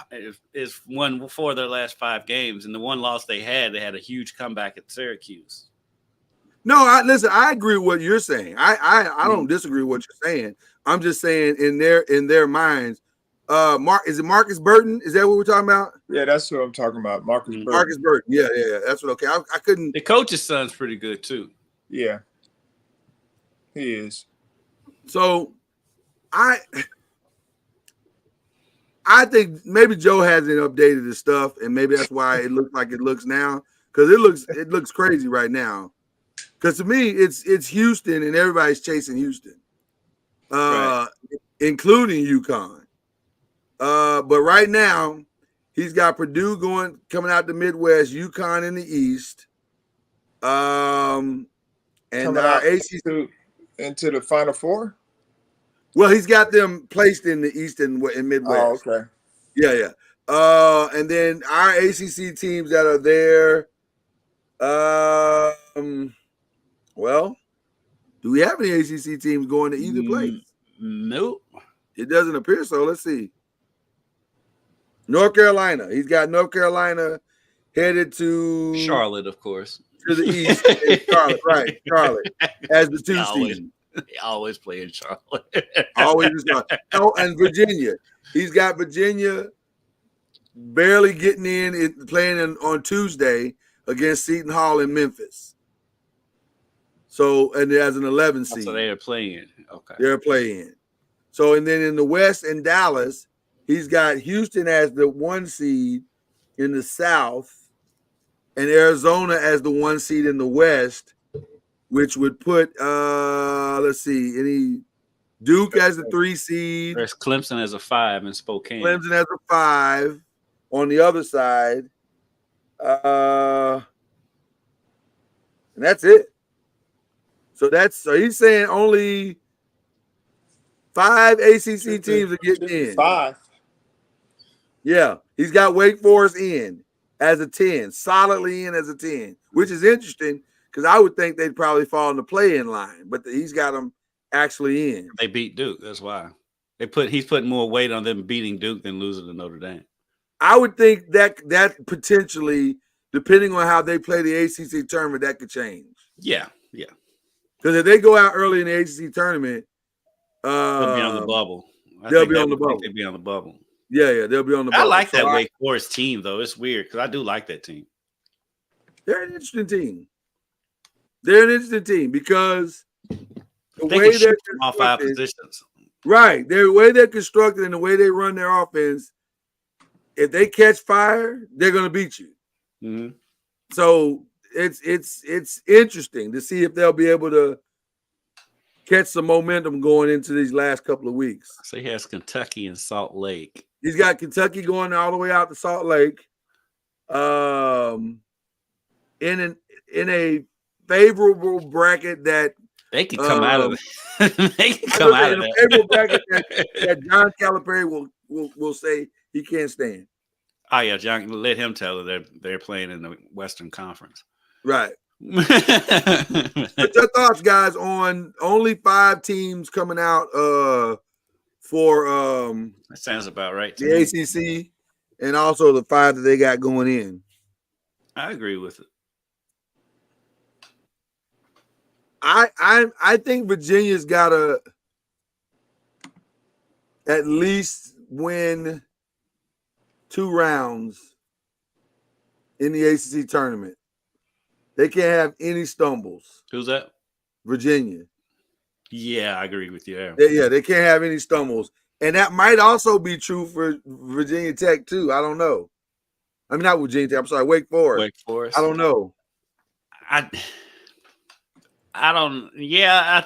won 4 of their last 5 games, and the one loss they had a huge comeback at Syracuse. No, listen. I agree with what you're saying. I don't disagree with what you're saying. I'm just saying in their minds. Is it Marcus Burton? Is that what we're talking about? Yeah, that's what I'm talking about. Marcus Burton. Marcus Burton. Yeah. That's what. Okay, I couldn't. The coach's son's pretty good too. Yeah, he is. So, I think maybe Joe hasn't updated his stuff, and maybe that's why it looks like it looks now. Because it looks crazy right now. Because to me, it's Houston, and everybody's chasing Houston, right, including UConn. But right now, he's got Purdue coming out the Midwest, UConn in the East, and ACC into the Final Four. Well, he's got them placed in the East and Midwest. Oh, okay. Yeah. And then our ACC teams that are there. Well, do we have any ACC teams going to either place? Nope. It doesn't appear so. Let's see. North Carolina. He's got North Carolina headed to Charlotte, of course. To the East. Charlotte, right. Charlotte as the 2 seed. They always play in Charlotte. Always in Charlotte. Oh, and Virginia. He's got Virginia barely getting in, playing on Tuesday against Seton Hall in Memphis. So, and as an 11 seed. So they're playing. Okay. They're playing. So, and then in the West and Dallas, he's got Houston as the 1 seed in the South and Arizona as the 1 seed in the West, which would put, let's see, Duke as the 3 seed. There's Clemson as a 5 in Spokane. Clemson as a 5 on the other side. And that's it. So he's saying only 5 ACC teams are getting in. 5. Yeah, he's got Wake Forest in as a 10, solidly in as a 10, which is interesting because I would think they'd probably fall in the play-in line, but he's got them actually in. They beat Duke. That's why he's putting more weight on them beating Duke than losing to Notre Dame. I would think that potentially, depending on how they play the ACC tournament, that could change. Yeah. Because if they go out early in the ACC tournament, they'll be on the bubble. They'll be on the bubble. They'll be on the bubble. Yeah, they'll be on the bubble. I like that Wake Forest team, though. It's weird because I do like that team. They're an interesting team. Because the way they're all 5 positions. Right. The way they're constructed and the way they run their offense, if they catch fire, they're going to beat you. Mm-hmm. So it's interesting to see if they'll be able to catch some momentum going into these last couple of weeks. So he has Kentucky and Salt Lake. He's got Kentucky going all the way out to Salt Lake. In a favorable bracket that they can come out of it. They can come out of it. A favorable bracket that John Calipari will say he can't stand. Oh yeah, John, let him tell it. They're playing in the Western Conference. Right. What's your thoughts, guys, on only 5 teams coming out for that sounds about right to the me. ACC and also the 5 that they got going in? I agree with it. I think Virginia's got to at least win 2 rounds in the ACC tournament. They can't have any stumbles. Who's that? Virginia. Yeah, I agree with you there. Yeah, they can't have any stumbles. And that might also be true for Virginia Tech, too. I don't know. I mean, not Virginia Tech. I'm sorry, Wake Forest. Wake Forest. I don't know. I don't. Yeah,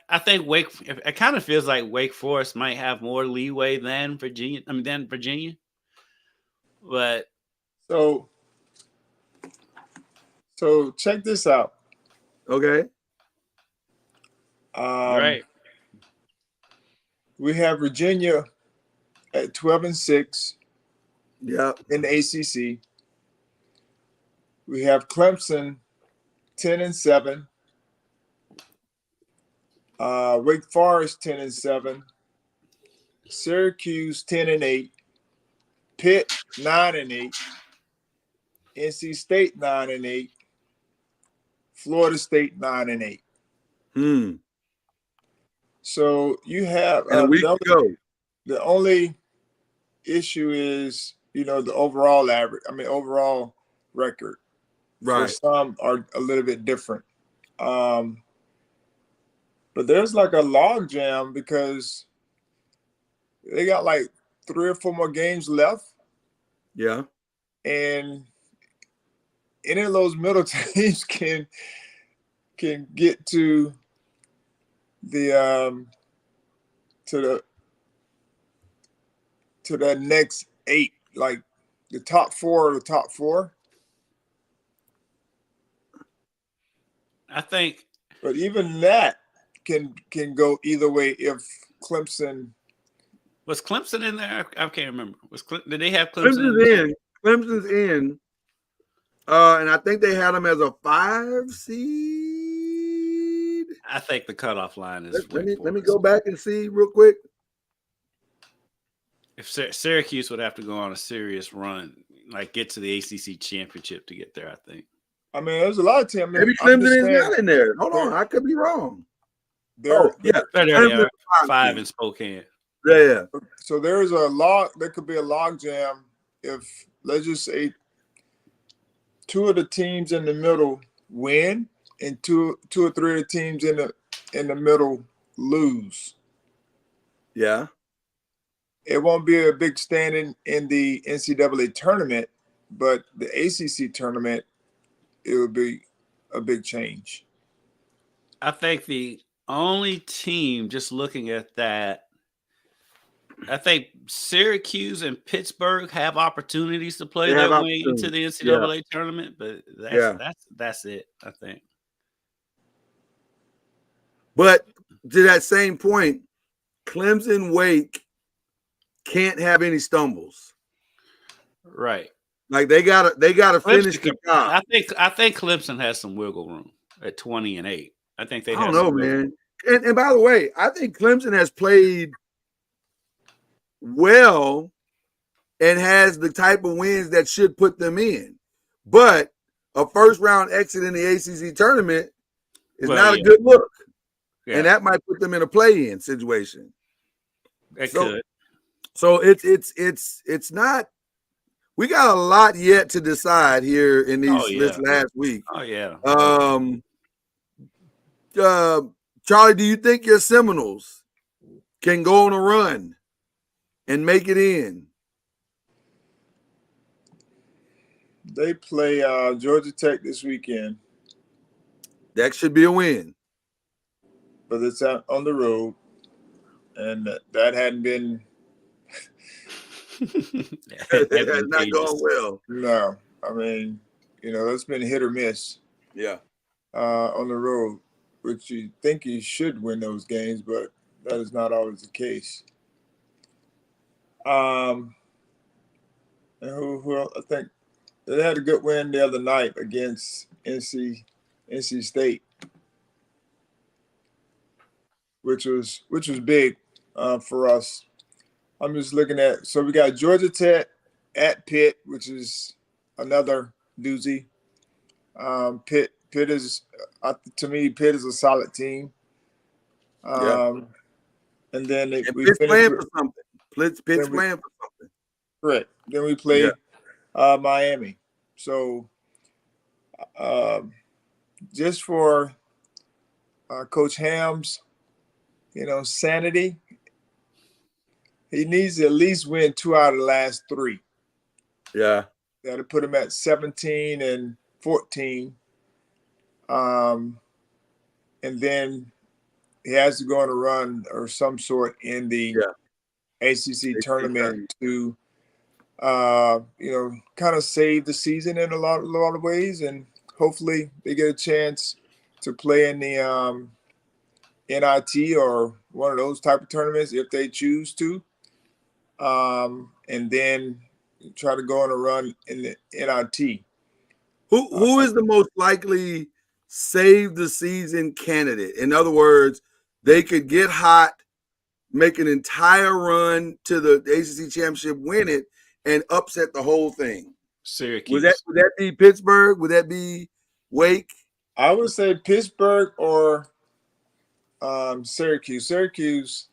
I think It kind of feels like Wake Forest might have more leeway than Virginia. Than Virginia. But So check this out. Okay. Right. We have Virginia at 12-6. Yeah. In the ACC. We have Clemson 10-7. Wake Forest 10-7. Syracuse 10-8. Pitt 9-8. NC State 9-8. Florida State 9-8. So you have and a week to go. The only issue is, the overall average. Overall record. Right. For some are a little bit different. But there's like a log jam because they got like 3 or 4 more games left. Yeah. And any of those middle teams can get to the to that next 8, like the top 4 or the top 4. I think. But even that can go either way if Clemson. Was Clemson in there? I can't remember. Did they have Clemson? Clemson's in. And I think they had them as a 5 seed. I think the cutoff line is. Let me go back and see real quick. If Syracuse would have to go on a serious run, like get to the ACC championship to get there, I think. There's a lot of teams. Maybe Clemson is not in there. Hold on, I could be wrong. They're 5 in Spokane. Yeah. So there's a log. There could be a log jam if, let's just say, 2 of the teams in the middle win and two or 3 of the teams in the middle lose. Yeah. It won't be a big standing in the NCAA tournament, but the ACC tournament, it would be a big change. I think the only team, just looking at that, I think Syracuse and Pittsburgh have opportunities to play their way into the NCAA tournament, but that's it, I think. But to that same point, Clemson Wake can't have any stumbles. Right. Like they gotta finish the job. I think Clemson has some wiggle room at 20-8. I think they. I don't know, man. And by the way, I think Clemson has played well and has the type of wins that should put them in. But a first round exit in the ACC tournament is not a good look. Yeah. And that might put them in a play-in situation. It could. So it's not. We got a lot yet to decide here in this last week. Oh yeah. Charlie, do you think your Seminoles can go on a run and make it in? They play Georgia Tech this weekend. That should be a win. But it's out on the road, and that hadn't been. That's not going well. No, it's been hit or miss. Yeah. On the road, which you think you should win those games, but that is not always the case. And who else? I think they had a good win the other night against NC State, which was big for us. I'm just looking at, so we got Georgia Tech at Pitt, which is another doozy. Pitt is, to me, Pitt is a solid team. And then Pitt's playing for something. Pitt's playing for something. Correct. Then we play Miami. So just for Coach Ham's, sanity, he needs to at least win 2 out of the last 3. Yeah. That'll put him at 17-14. And then he has to go on a run or some sort in the ACC tournament to, kind of save the season in a lot of ways, and hopefully they get a chance to play in the NIT or one of those type of tournaments if they choose to, and then try to go on a run in the NIT. Who is the most likely save the season candidate? In other words, they could get hot, make an entire run to the ACC championship, win it, and upset the whole thing. Syracuse. Would that be Pittsburgh? Would that be Wake? I would say Pittsburgh or Syracuse. Syracuse,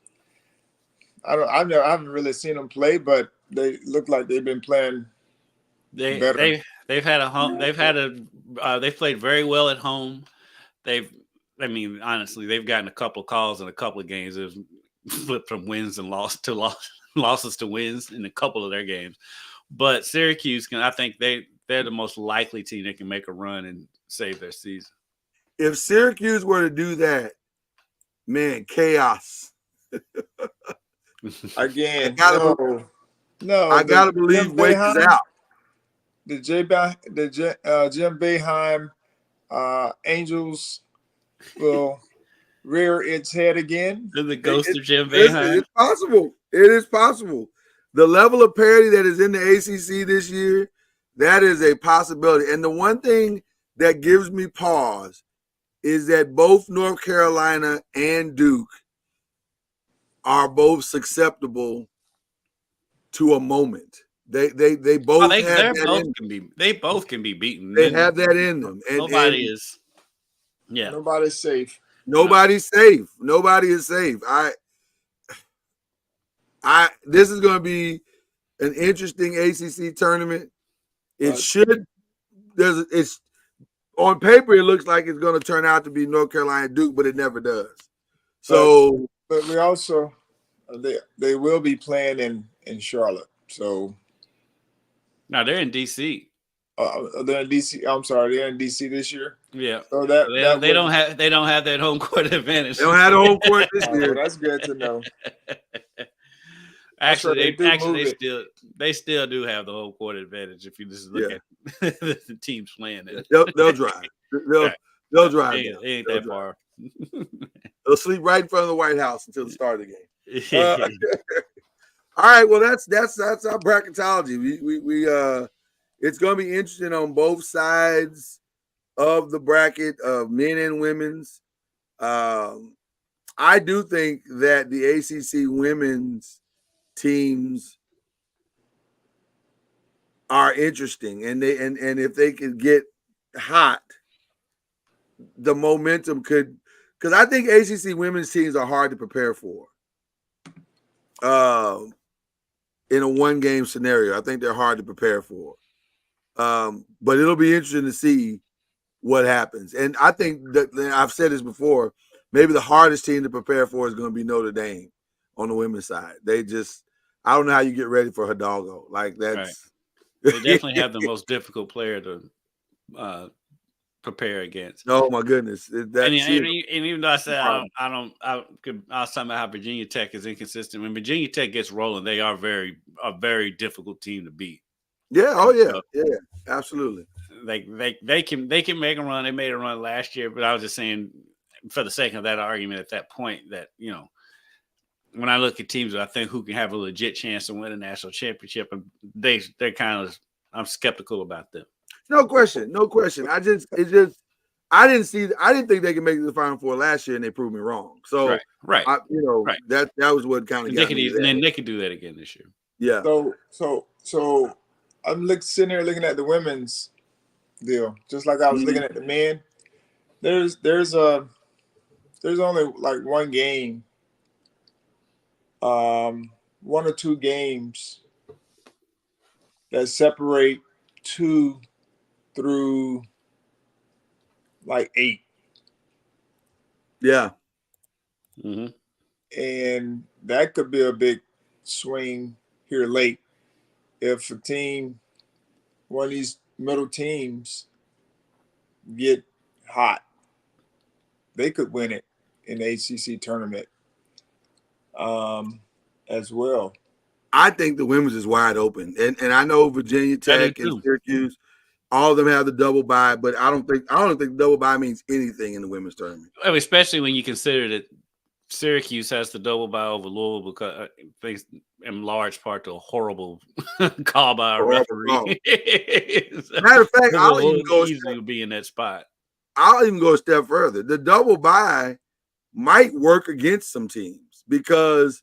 I haven't really seen them play, but they look like they've been playing better. They've had a home. They've played very well at home. Honestly, they've gotten a couple of calls in a couple of games. They've flipped from wins and losses to wins in a couple of their games. But Syracuse I think they're the most likely team that can make a run and save their season. If Syracuse were to do that, man, chaos. Again, no. I gotta believe Wake is out. The Jim Boeheim Angels will rear its head again. The ghost of Jim Boeheim. It's possible. It is possible. The level of parity that is in the ACC this year, that is a possibility. And the one thing that gives me pause is that both North Carolina and Duke are both susceptible to a moment. They both they both can be beaten. They have that in them. And nobody's safe. Nobody's safe. Nobody is safe. This is going to be an interesting ACC tournament. It's on paper, it looks like it's going to turn out to be North Carolina Duke, but it never does. So, but we also they will be playing in Charlotte. So now they're in DC. They're in DC. I'm sorry, they're in DC this year. Yeah. So they don't have that home court advantage. They don't have the home court this year. Well, that's good to know. They still do have the home court advantage if you just look at the teams playing it. They'll drive. They'll drive. It ain't that far. They'll sleep right in front of the White House until the start of the game. All right. Well, that's our bracketology. We it's going to be interesting on both sides of the bracket of men and women's. I do think that the ACC women's teams are interesting, and if they could get hot, the momentum could, because I think ACC women's teams are hard to prepare for. In a one-game scenario, I think they're hard to prepare for. But it'll be interesting to see what happens. And I think that I've said this before, maybe the hardest team to prepare for is going to be Notre Dame on the women's side. I don't know how you get ready for Hidalgo. Like that's right. They definitely have the most difficult player to prepare against. Oh my goodness! And even though I said I was talking about how Virginia Tech is inconsistent. When Virginia Tech gets rolling, they are a very difficult team to beat. Yeah. Oh yeah. Yeah. Absolutely. They can make a run. They made a run last year, but I was just saying, for the sake of that argument, at that point, that when I look at teams that I think who can have a legit chance to win a national championship, and they're kind of, I'm skeptical about them. No question. I didn't think they could make it to the Final Four last year, and they proved me wrong. So right. That was what kind of got me there. And then they could do that again this year. Yeah. So I'm sitting here looking at the women's deal, just like I was looking at the men. There's only like one game, one or two games that separate 2 through like 8. Yeah. Mm-hmm. And that could be a big swing here late if one of these middle teams get hot. they could win it in the ACC tournament as well. I think the women's is wide open, and I know Virginia Tech and Syracuse, all of them have the double bye, but I don't think double bye means anything in the women's tournament. I mean, especially when you consider that Syracuse has the double bye over Louisville because thanks in large part to a horrible call by a referee. Matter of fact, I'll even be in that spot. I'll even go a step further. The double bye might work against some teams because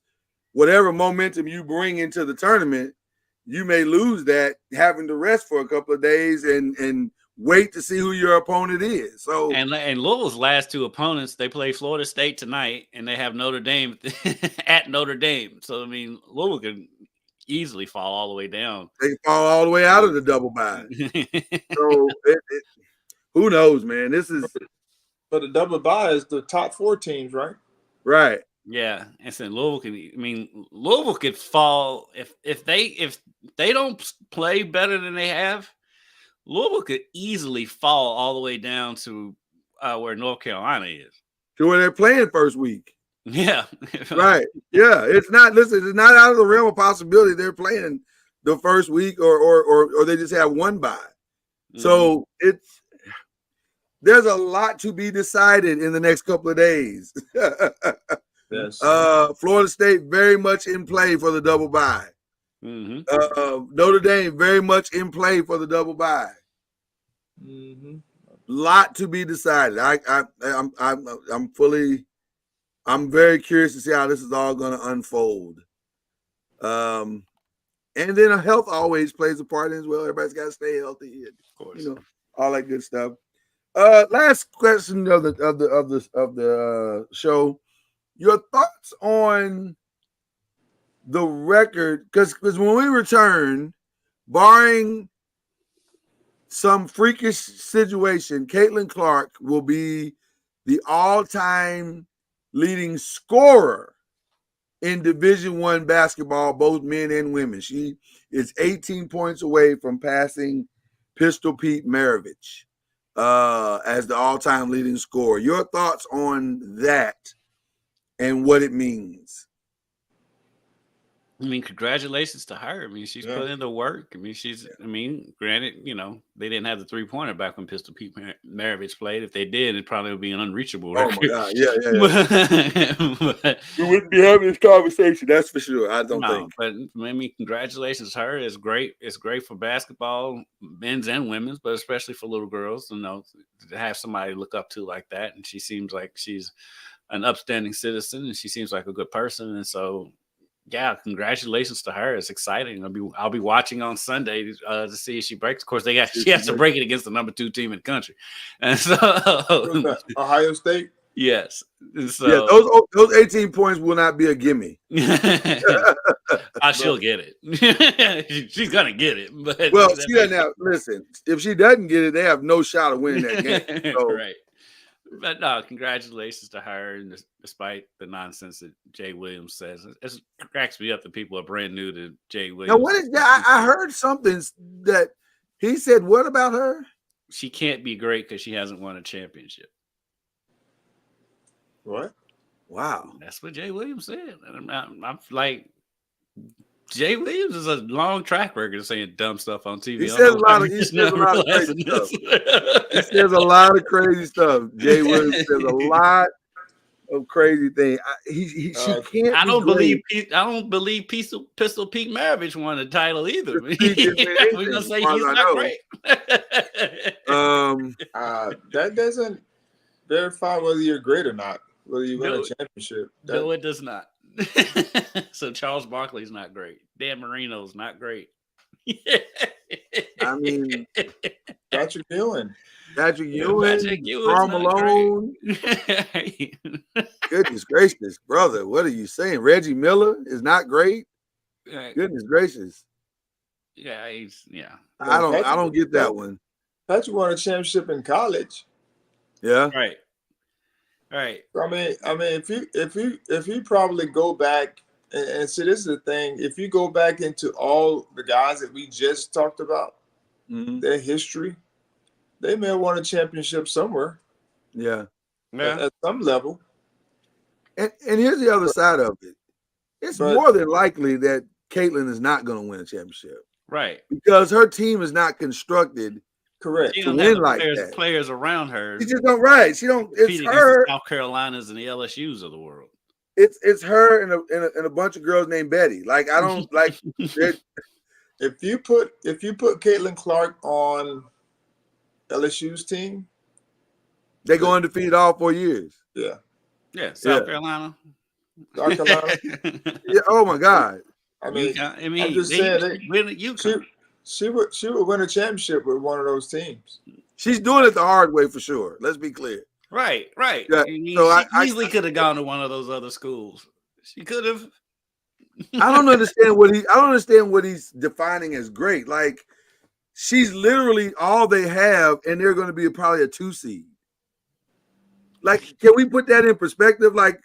whatever momentum you bring into the tournament, you may lose that having to rest for a couple of days and wait to see who your opponent is. So and Louisville's last two opponents, they play Florida State tonight, and they have Notre Dame at Notre Dame. So I mean, Louisville can easily fall all the way down. They can fall all the way out of the double bye. So who knows, man? This is. But the double bye is the top 4 teams, right? Right. Yeah, and so Louisville could fall if they don't play better than they have. Louisville could easily fall all the way down to where North Carolina is. To where they're playing first week. Yeah. Right. Yeah. It's not out of the realm of possibility they're playing the first week or they just have one bye. Mm-hmm. So there's a lot to be decided in the next couple of days. Yes. Florida State very much in play for the double bye. Mm-hmm. Notre Dame very much in play for the double bye. Mm-hmm. Lot to be decided. I'm very curious to see how this is all going to unfold. And then health always plays a part as well. Everybody's got to stay healthy, of course. All that good stuff. Last question of the show. Your thoughts on the record, because when we return, barring some freakish situation, Caitlin Clark will be the all-time leading scorer in Division I basketball, both men and women. She is 18 points away from passing Pistol Pete Maravich as the all-time leading scorer. Your thoughts on that and what it means? I mean, congratulations to her. I mean, she's put in the work. I mean, granted, they didn't have the 3-pointer back when Pistol Pete Maravich played. If they did, it probably would be an unreachable record. Oh, my God. Yeah. But we wouldn't be having this conversation, that's for sure. I don't think. But, I mean, congratulations to her. It's great. It's great for basketball, men's and women's, but especially for little girls, to have somebody to look up to like that. And she seems like she's an upstanding citizen, and she seems like a good person. And so, yeah, congratulations to her. It's exciting. I'll be watching on Sunday to see if she breaks. Of course, she has to break it against the number 2 team in the country. And so Ohio State. Yes. So, yeah, those 18 points will not be a gimme. She'll get it. She's gonna get it. But she doesn't have. Listen, if she doesn't get it, they have no shot of winning that game. So. Right. But no, congratulations to her. And despite the nonsense that Jay Williams says, it cracks me up that people are brand new to Jay Williams. Now, what is that? I heard something that he said. What about her? She can't be great because she hasn't won a championship. What? Wow, that's what Jay Williams said. And I'm like, Jay Williams is a long track record of saying dumb stuff on TV. He says a lot of crazy stuff. He says a lot of crazy stuff. Jay Williams says a lot of crazy things. She can't. I don't believe Pistol Pete Maravich won the title either. We're gonna say he's not great. That doesn't verify whether you're great or not. Whether you win a championship. No, it does not. So Charles Barkley's not great. Dan Marino's not great. I mean, Patrick Ewing, Karl Malone. Goodness gracious, brother, what are you saying? Reggie Miller is not great. Goodness gracious. Yeah, I don't get that one. Patrick won a championship in college. Yeah. Right. I mean, if you probably go back and see, this is the thing. If you go back into all the guys that we just talked about, their history, they may have won a championship somewhere. Yeah. at some level. And here's the other side of it. It's more than likely that Caitlin is not going to win a championship. Right. Because her team is not constructed correct to win like that. Players around her. She just don't right. She don't. It's her. South Carolinas and the LSU's of the world. It's her and a bunch of girls named Betty. Like I don't like. If you put Caitlin Clark on LSU's team, they go undefeated all 4 years. Yeah. Yeah. South Carolina. South Carolina. Yeah. Oh my God. I mean, I'm just saying she would win a championship with one of those teams. She's doing it the hard way for sure. Let's be clear. Right. Yeah, so she easily could have gone to one of those other schools. She could have. I don't understand what he's defining as great. Like she's literally all they have, and they're going to be probably a 2 seed. Like, can we put that in perspective? Like,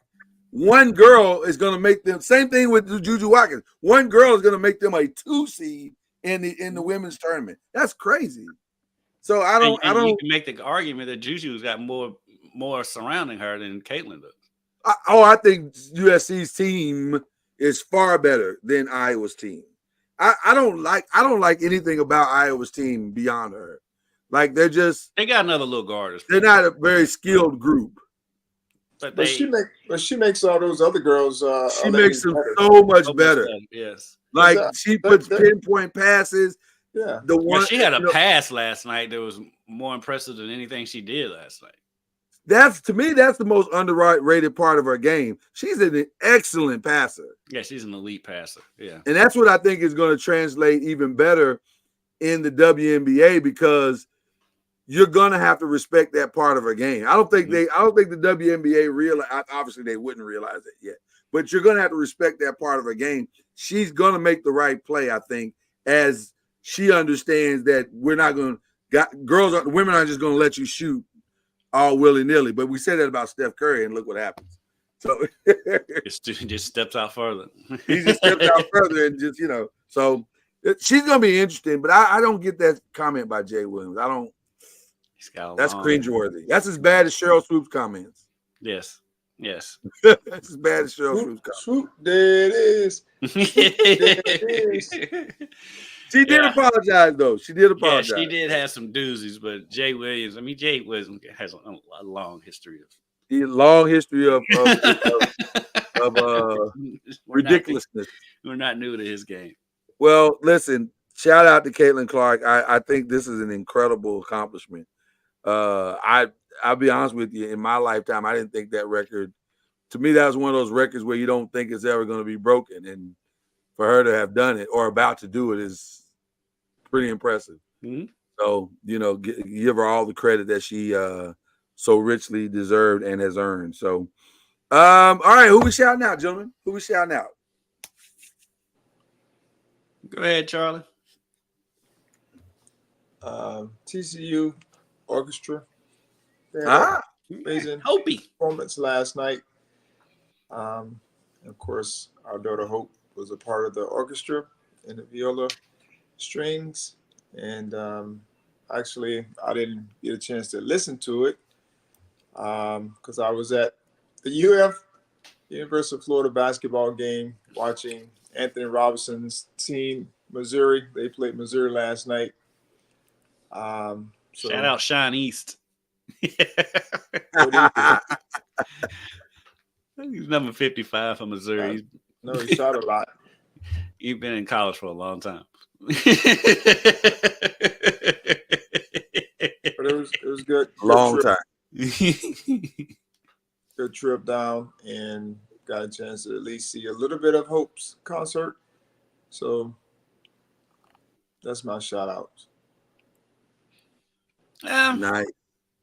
one girl is going to make them. Same thing with Juju Watkins. One girl is going to make them a 2 seed in the women's tournament. That's crazy. So I don't. You can make the argument that Juju's got more surrounding her than Caitlin does. I think USC's team is far better than Iowa's team. I don't like anything about Iowa's team beyond her. Like they got another little guard. They're not a very skilled group. But she makes all those other girls. She makes them so much better. Yes. Like she puts pinpoint passes. Yeah. She had a pass last night that was more impressive than anything she did last night. That's the most underrated part of her game. She's an excellent passer. Yeah, she's an elite passer. Yeah. And that's what I think is going to translate even better in the WNBA because you're going to have to respect that part of her game. I don't think the WNBA realize, obviously they wouldn't realize it yet, but you're going to have to respect that part of her game. She's going to make the right play, I think, as she understands that women aren't just going to let you shoot all willy-nilly. But we said that about Steph Curry, and look what happens. So he just steps out further. He just steps out further and just, so she's going to be interesting, but I don't get that comment by Jay Williams. I don't. That's cringeworthy. That's as bad as Cheryl Swoop's comments. Yes. That's as bad as Cheryl Swoop's comments. Swoop, there it is. She did apologize, though. She did apologize. Yeah, she did have some doozies, but Jay Williams has a long history of ridiculousness. We're not new to his game. Well, listen, shout out to Caitlin Clark. I think this is an incredible accomplishment. I'll be honest with you. In my lifetime, I didn't think that record. To me, that was one of those records where you don't think it's ever going to be broken, and for her to have done it or about to do it is pretty impressive. Mm-hmm. So give her all the credit that she so richly deserved and has earned. So, all right, who we shouting out, gentlemen? Who we shouting out? Go ahead, Charlie. TCU Orchestra. Amazing performance last night. Of course, our daughter Hope was a part of the orchestra and the viola strings. And actually, I didn't get a chance to listen to it because I was at the University of Florida basketball game watching Anthony Robinson's team, Missouri. They played Missouri last night. Shout out Shine East. He's number 55 for Missouri. No, he shot a lot. He's been in college for a long time. But it was good. Long time. Good trip down and got a chance to at least see a little bit of Hope's concert. So that's my shout out. Nice.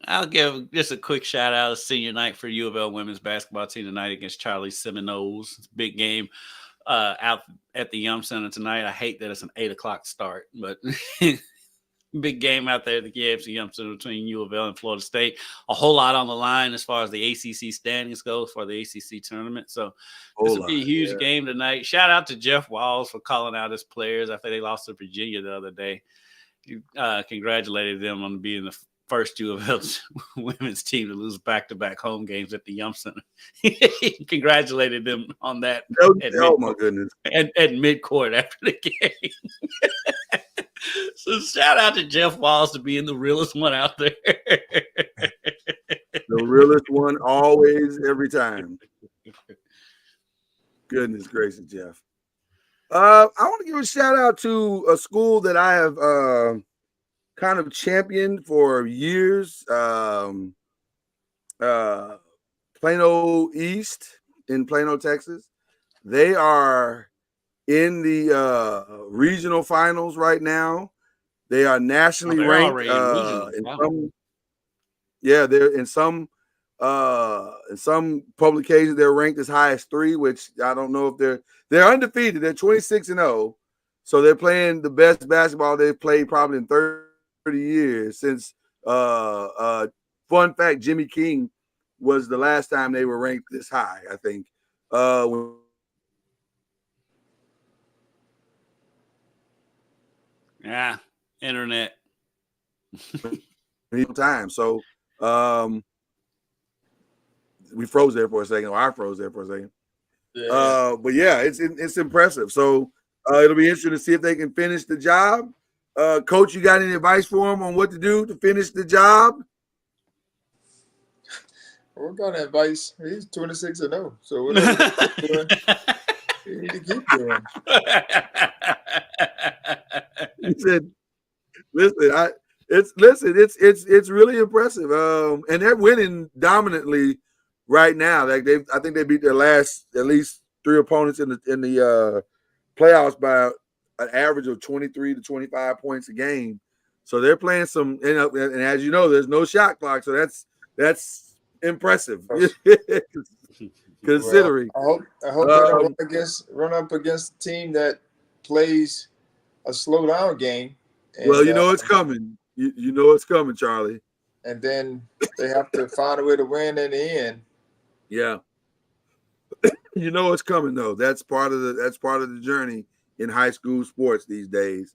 I'll give just a quick shout out to senior night for U of L women's basketball team tonight against Charlie Seminoles. It's a big game out at the Yum Center tonight. I hate that it's an 8:00 start, but big game out there at the Yum Center between U of L and Florida State. A whole lot on the line as far as the ACC standings go for the ACC tournament. So this will be a huge game tonight. Shout out to Jeff Walls for calling out his players after they lost to Virginia the other day. Congratulated them on being first U of L women's team to lose back-to-back home games at the Yum Center. He congratulated them on that. Oh my goodness! At mid-court after the game. So shout out to Jeff Walls to being the realest one out there. The realest one, always, every time. Goodness gracious, Jeff. I want to give a shout out to a school that I have kind of championed for years. Plano East in Plano, Texas. They are in the regional finals right now. They are nationally ranked. They're in some publications they're ranked as high as 3, which I don't know if they're undefeated. They're 26-0. So they're playing the best basketball they've played probably in 30 years since fun fact, Jimmy King was the last time they were ranked this high, I think. Yeah, internet. Time. So we froze there for a second. Or I froze there for a second. Yeah. But yeah, it's impressive. So it'll be interesting to see if they can finish the job. Coach, you got any advice for them on what to do to finish the job? We're gonna advice. He's 26-0, so whatever he's doing, you need to keep doing. He said, "Listen, it's really impressive. And they're winning dominantly right now. Like I think they beat their last at least 3 opponents in the playoffs by an average of 23 to 25 points a game. So they're playing some, and as you know, there's no shot clock. So that's impressive, considering. Well, I hope they don't run up against a team that plays a slow down game. And, well, you know it's coming. You know it's coming, Charlie. And then they have to find a way to win in the end. Yeah. You know it's coming though. That's part of the journey in high school sports these days.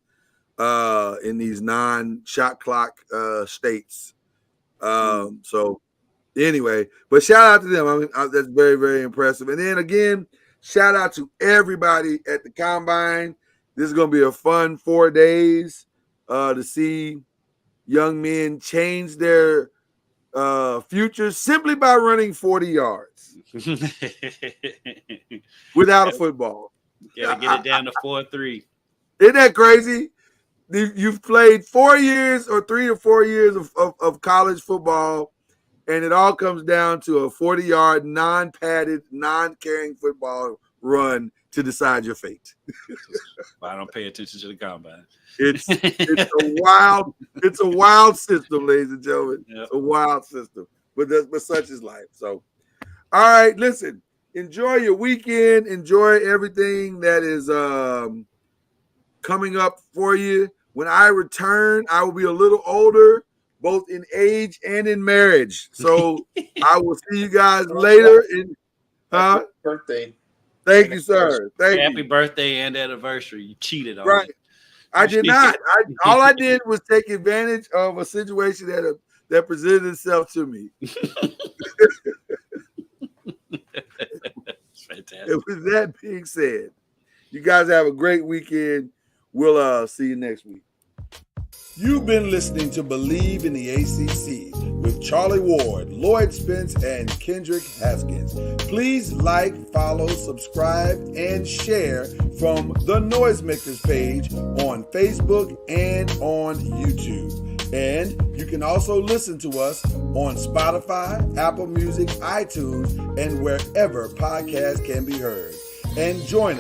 In these non-shot clock states. So anyway, but shout out to them. I mean, that's very, very impressive. And then again, shout out to everybody at the Combine. This is going to be a fun 4 days to see young men change their future simply by running 40 yards without a football. Gotta get it down to 4-3. Isn't that crazy? You've played 4 years or 3 or 4 years of college football, and it all comes down to a 40-yard, non-padded, non-carrying football run to decide your fate. I don't pay attention to the Combine. It's a wild system, ladies and gentlemen. Yep. It's a wild system, but such is life. So, all right, listen. Enjoy your weekend. Enjoy everything that is coming up for you. When I return, I will be a little older, both in age and in marriage. So I will see you guys later. Happy birthday. Thank you, sir. Happy birthday and anniversary. You cheated on right. me. I did not. All I did was take advantage of a situation that presented itself to me. Fantastic. With that being said, you guys have a great weekend. We'll see you next week. You've been listening to Believe in the ACC with Charlie Ward, Lloyd Spence, and Kendrick Haskins. Please like, follow, subscribe, and share from the Noisemakers page on Facebook and on YouTube. And you can also listen to us on Spotify, Apple Music, iTunes, and wherever podcasts can be heard. And join us